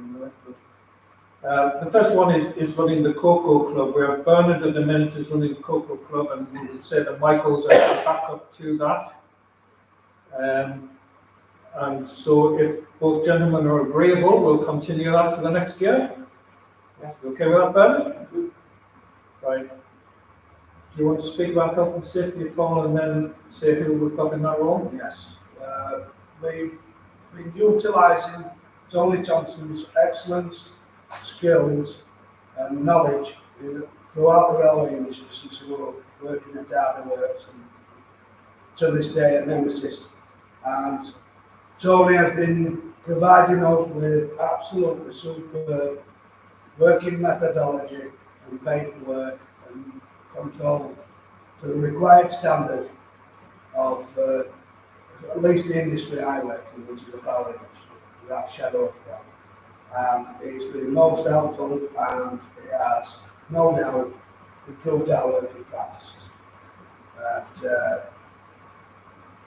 The first one is running the Cocoa Club. We have Bernard at the minute is running the Cocoa Club, and we would say that Michael's a backup to that. And so if both gentlemen are agreeable, we'll continue that for the next year. Yeah. You okay with that, Bernard? Right. Do you want to speak about health and safety at all, and then say who we've got in that role? Yes. We've been utilising Tony Thompson's excellence, skills and knowledge throughout the railway industry since we were working at Derby Works and to this day at Nemesis. And Tony has been providing us with absolutely superb working methodology and paperwork and controls to the required standard of at least the industry I work in, which is the power industry, without shadow of a doubt. And it's been most helpful, and it has no doubt improved our working practices.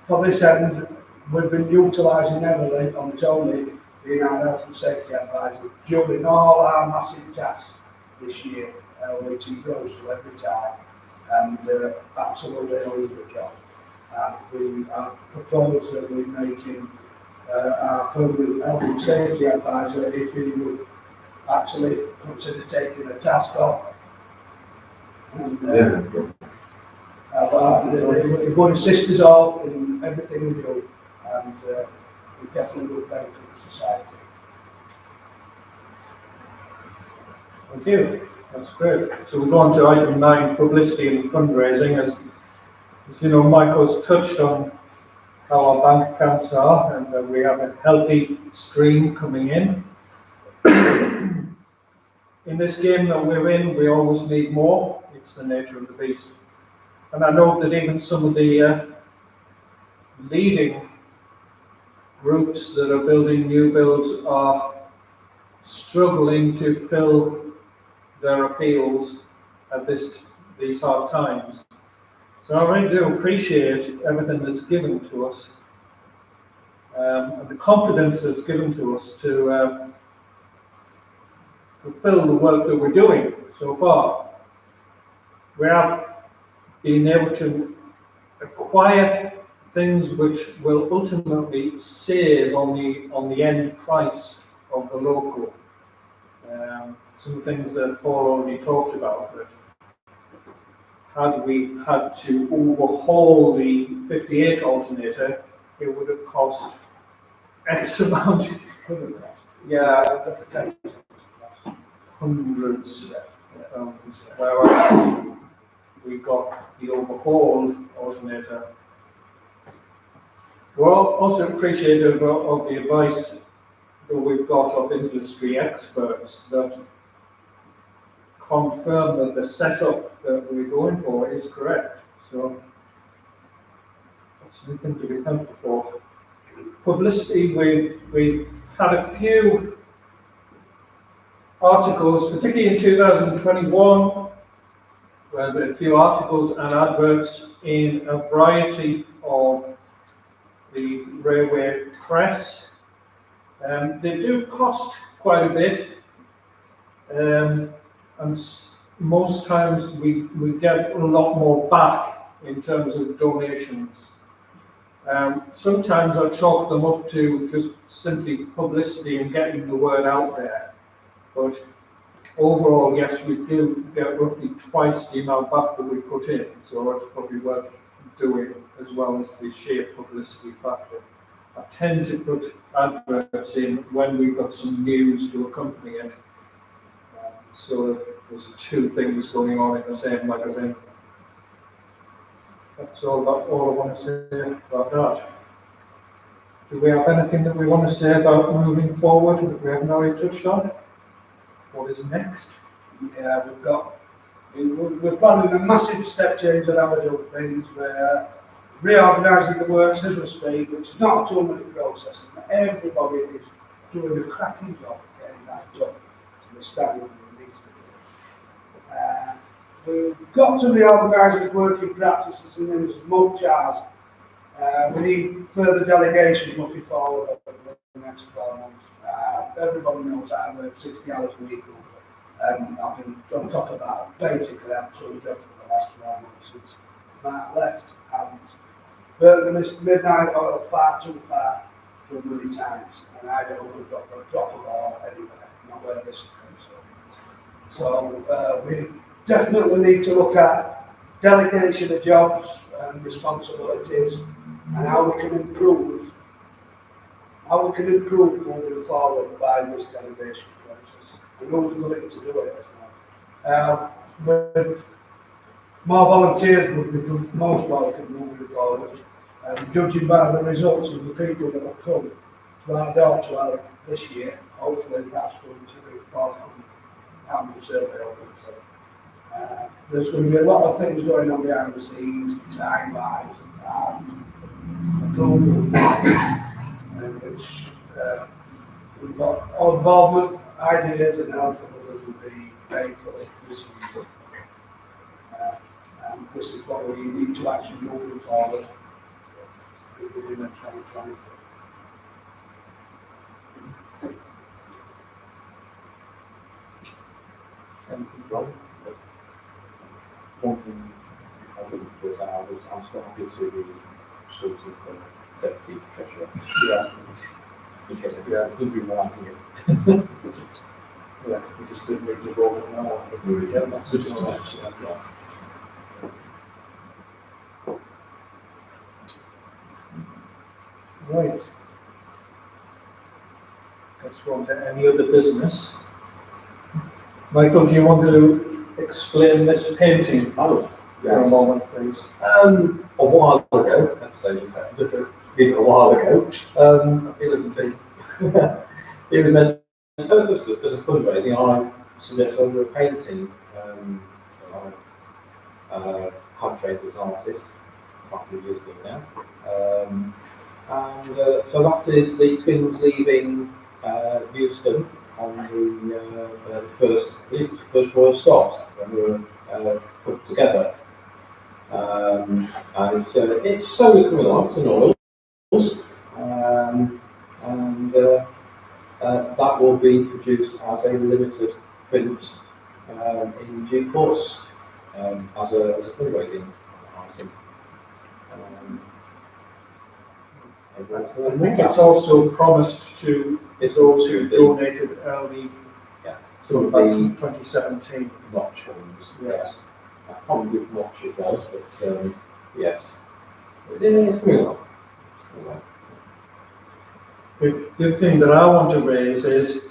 For this end, we've been utilising heavily on Tony being our health and safety advisor during all our massive tasks this year, which he goes to every time, and absolutely owns the job. We propose that we make him our permanent health and safety advisor if he would actually consider taking a task off. And he would assist us all in everything we do, and we definitely would benefit the society. Thank you. That's great. So we'll go on to item 9, publicity and fundraising. As you know, Michael's touched on how our bank accounts are, and we have a healthy stream coming in. In this game that we're in, we always need more. It's the nature of the beast. And I know that even some of the leading groups that are building new builds are struggling to fill their appeals at these hard times. So I really do appreciate everything that's given to us, and the confidence that's given to us to fulfill the work that we're doing so far. We have been able to acquire things which will ultimately save on the end price of the local. Some things that Paul already talked about, that had we had to overhaul the 58 alternator, it would have cost X amount. Yeah, hundreds of pounds. Whereas we got the overhauled alternator We're also appreciative of the advice that we've got of industry experts that confirm that the setup that we're going for is correct. So that's something to be thankful for. Publicity, we've had a few articles, particularly in 2021, where there are a few articles and adverts in a variety of the railway press. They do cost quite a bit, and most times we get a lot more back in terms of donations. Sometimes I chalk them up to just simply publicity and getting the word out there. But overall, yes, we do get roughly twice the amount back that we put in, so it's probably worth doing as well as the sheer publicity factor. I tend to put adverts in when we've got some news to accompany it. So there's two things going on in the same magazine. That's all I want to say about that. Do we have anything that we want to say about moving forward that we haven't already touched on? What is next? Yeah, we're planning a massive step change at our doing things. We're reorganising the works as we speak, which is not a 2-minute process. Everybody is doing a cracking job getting that done to the standard we need to do. We've got to reorganise his working practices and as much as we need further delegation looking forward over the next 12 months. Everybody knows I work 60 hours a week, and I've been on top of that. Basically, I've told you for the last 12 months since Matt left. And burnt the midnight oil far too far too many times, and I don't want to drop of oil anywhere, not where this comes from. So we definitely need to look at delegation of jobs and responsibilities and how we can improve moving forward by this delegation process. And who's willing to do it as well. With more volunteers would be most welcome moving forward. Judging by the results of the people that have come to our door to our this year, hopefully that's going to be forthcoming annual survey over. There's going to be a lot of things going on behind the scenes, design-wise, approvals-wise, which we've got all involvement, ideas, and help from others will be painfully received. And this is what we need to actually move forward within 2020. One thing I would put out is I'm still happy to be sort of deputy treasurer. Yeah. Because it could be more here. Yeah, we just didn't need to go over now. Yeah, that's just an action as well. Right. Let's go on to any other business. Michael, do you want to explain this painting for a moment, please? A while ago, let's say just a while ago, it was meant as a fundraising. I suggested over a painting. I have trained as an artist a couple of years ago now. So that is the twins leaving Euston on the first royal stops when we were put together. And it's slowly coming along, it's in oils, that will be produced as a limited print in due course as a fundraising item. I think it's also promised to those who donated early Some back of in the 2017. notch ones, Yes. I can't remember which notch it was, but yes. It's coming along. The thing that I want to raise is,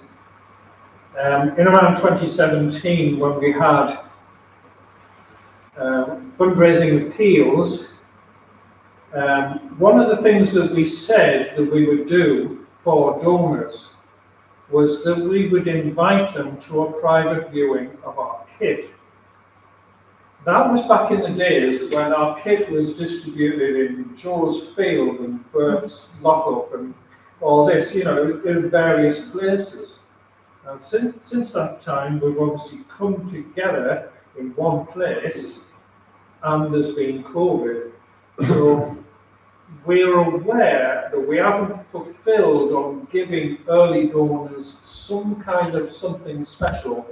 in around 2017, when we had fundraising appeals, One of the things that we said that we would do for donors was that we would invite them to a private viewing of our kit. That was back in the days when our kit was distributed in Joe's Field and Bert's Lockup and all this, you know, in various places. And since that time, we've obviously come together in one place, and there's been COVID. So we're aware that we haven't fulfilled on giving early donors some kind of something special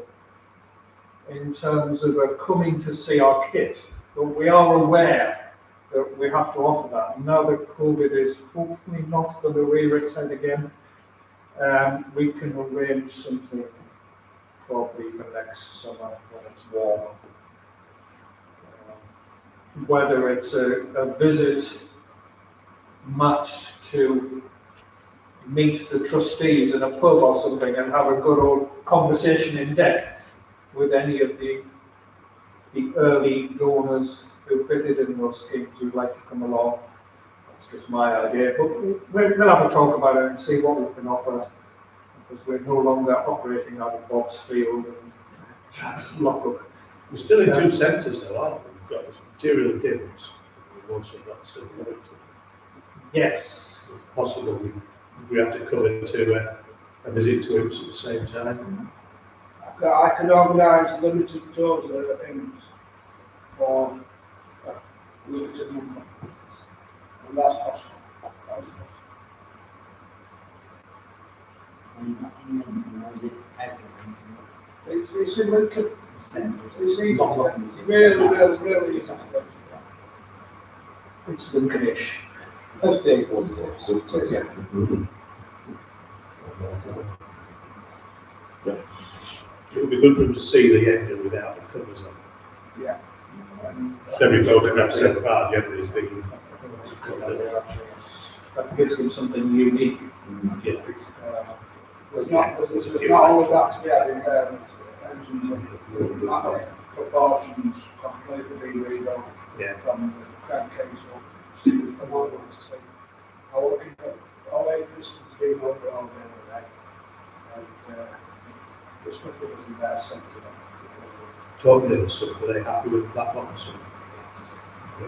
in terms of coming to see our kit, but we are aware that we have to offer that. Now that COVID is hopefully not going to rear its head again, we can arrange something probably for next summer when it's warmer. Whether it's a visit match to meet the trustees in a pub or something and have a good old conversation in depth with any of the early donors who fitted in those schemes who'd like to come along. That's just my idea, but we'll have a talk about it and see what we can offer, because we're no longer operating out of Bob's Field and that's Lockup. We're still in two centres though, aren't we? We've got material difference. We want some not still going to. Yes. It's possible we have to come into a visit to it at the same time. I can organise limited tours of things for a limited number. And that's possible. It's in Lincoln. It's easy. It's really easy. It's Lincolnish. Let's take 46. Yeah. It would be good for them to see the end without the covers on. Yeah. So every photograph so far generally has been. That gives them something unique. Yeah. There's not all of that to be added there. Proportions completely being redone from the Grand Council. I want to see how looking at all acres has been over all day. And the stuff that was in there sent to them. Talking of the stuff, are they happy with that one?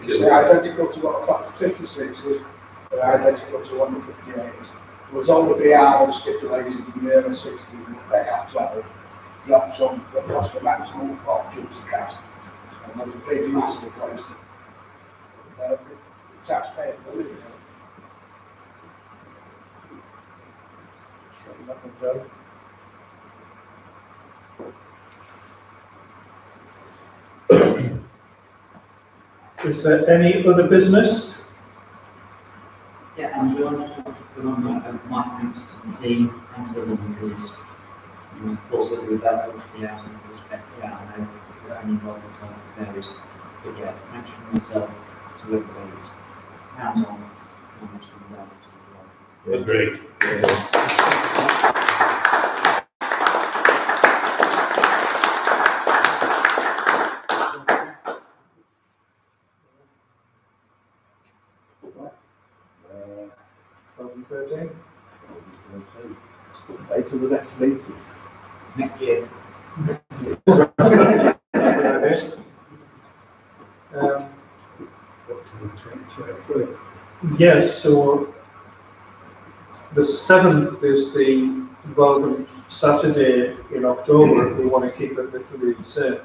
It's identical to what a flat 56 is, but identical to 158 is. There was all the BR and stipulated in the early 60s that they had to have drop some that cost the maximum fortune to cast. And there was a big massive waste. Taxpayers believe it. Is there any other business? Yeah, and we want to put on my thanks to the team and to the volunteers. And of course, as we've done with the out and respect, I know we're only involved in some various, but yeah, thanks from myself to everybody that's hands-on, and much from the They're great. Date of the next meeting. next year. Yes, so the 7th is the relevant Saturday in October. We want to keep it literally the same.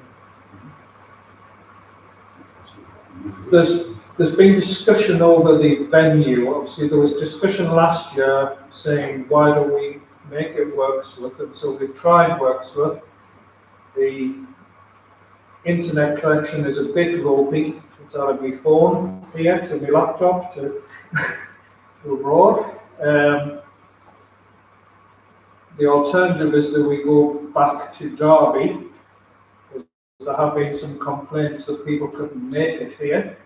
There's been discussion over the venue. Obviously, there was discussion last year saying, why don't we make it Wirksworth? And so we tried Wirksworth. The internet connection is a bit ropey. It's out of my phone here to my laptop to abroad. The alternative is that we go back to Derby. There have been some complaints that people couldn't make it here.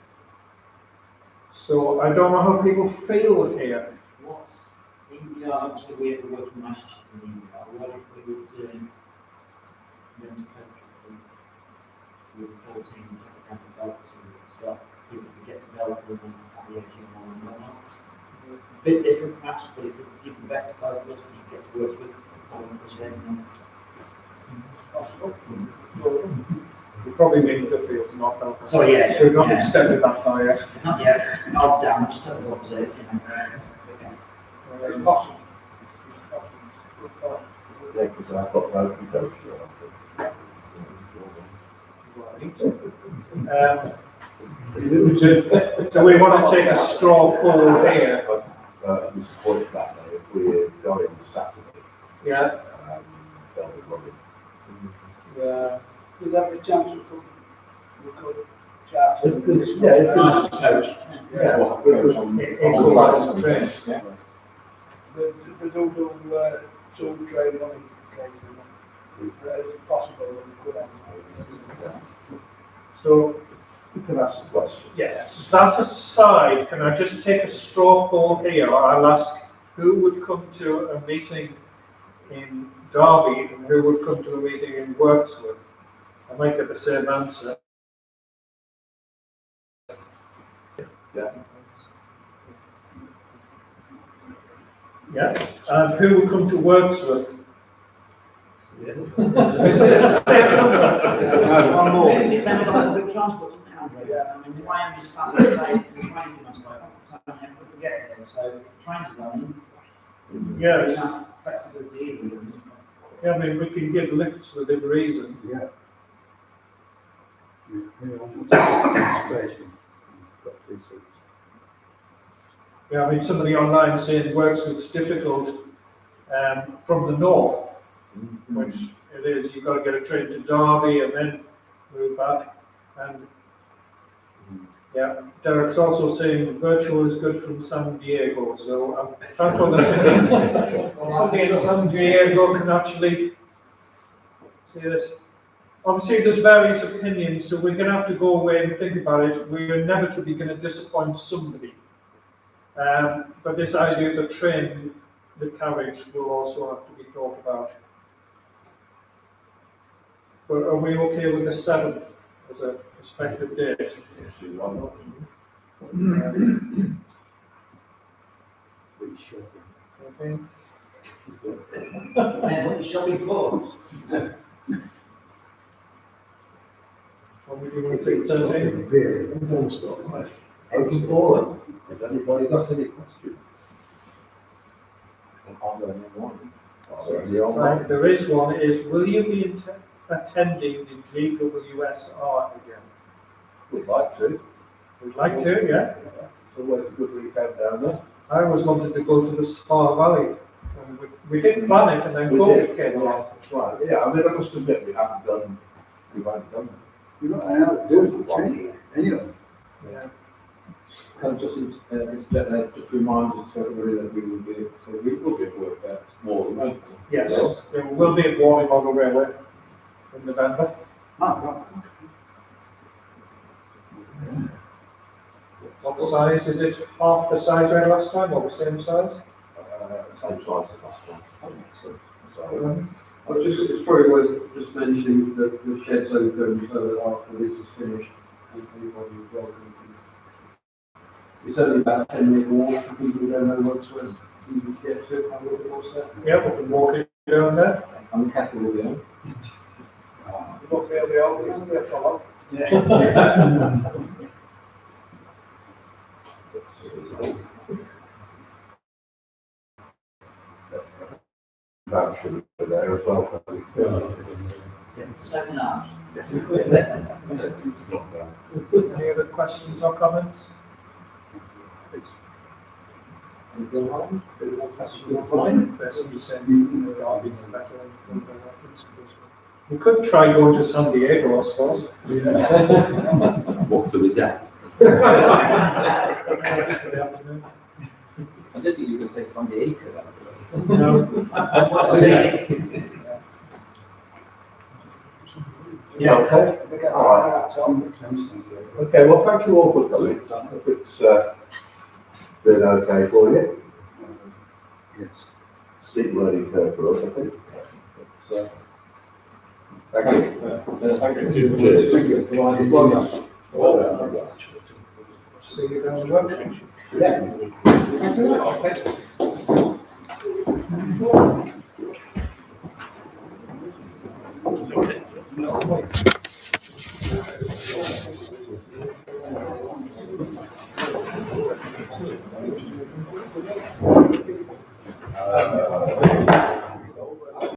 So I don't know how people feel here. What's India, obviously we have to work in Manchester in India. What if we were doing rent a country with 14 developers and stuff, people could get developers and the AGM one and whatnot. Bit different perhaps, but it could give the best of both worlds when you get to work with president. Possible. We probably need to feel not helpful. Sorry, yeah. We've not Yeah. extended that far yet. Not yet, I'll down, just have a observe, It's possible. Yeah, because I've got no control. Do we want to take a straw poll here? This point that day, if we're going Saturday, Yeah. they'll be running. Yeah. Is that the chance we could chat? If there's, yeah, if there's, yeah, well, because Equal rights and trade, yeah. They do two trade money occasionally. Is it possible that we could have? So, you can ask the question. yeah, that aside, can I just take a straw poll here? I'll ask who would come to a meeting in Derby and who would come to a meeting in Wirksworth. I might get the same answer. Yeah. Yeah, and who would come to Wirksworth? Yeah. Is this the same answer? It depends on the public transport, doesn't it, Andrew? Yeah. I mean, why am I just starting to say, the train must like, I couldn't get there, so trains are going. Yeah, There's some flexibility either. yeah, I mean, we can give lifts within reason. Yeah. Station, got 3 seats. Yeah, I mean, somebody online saying Wirksworth's difficult from the north, which it is. You've got to get a train to Derby and then move back. And yeah, Derek's also saying virtual is good from San Diego. So I'm thankful that somebody in San Diego can actually see this. Obviously, there's various opinions, so we're going to have to go away and think about it. We're inevitably going to disappoint somebody. But this idea of the train, the carriage, will also have to be thought about. But are we okay with the 7th as a prospective date? Yes, why not? We should. Okay. What the shopping for? What would you want to take 13? Beer, full stop. Open forum. Has anybody got any questions? On the one. Right, there is one, is will you be attending the GWSR again? We'd like to. We'd like to, yeah. It's always a good weekend down there. I always wanted to go to the Spa Valley. And we didn't plan it and then We COVID did, came along. that's right. Yeah, I mean, I must admit, we've only done You're not allowed to do it for training, any of them. Yeah. Can I just remind you to everybody that we will be at work there more than most. Yes, there will be a warning on the railway in November. Oh, What size is it? Half the size we had last time or the same size? same size as last time. So, It's probably worth just mentioning that the shed's open so that after this is finished, anybody is welcome. It's only about 10-minute walk for people who don't know what's easy to get to. Have a look at what's there. Yeah, we can walk it down there. And the kettle will be on. You don't feel the old, isn't it, fella? that should be there as well. Second half. It's not bad. Any other questions or comments? Anything on? We could try going to San Diego, I suppose. What for the day? I did think you were going to say Sunday Acre. No. What's the saying? Yeah, okay. All right. Okay, well, thank you all for coming. I hope it's been okay for you. yes. Steep learning curve for us, I think. So, thank you. Thank you. Cheers. Thank you. Well done. see you down the workshop. Yeah. Thank you very much. Okay.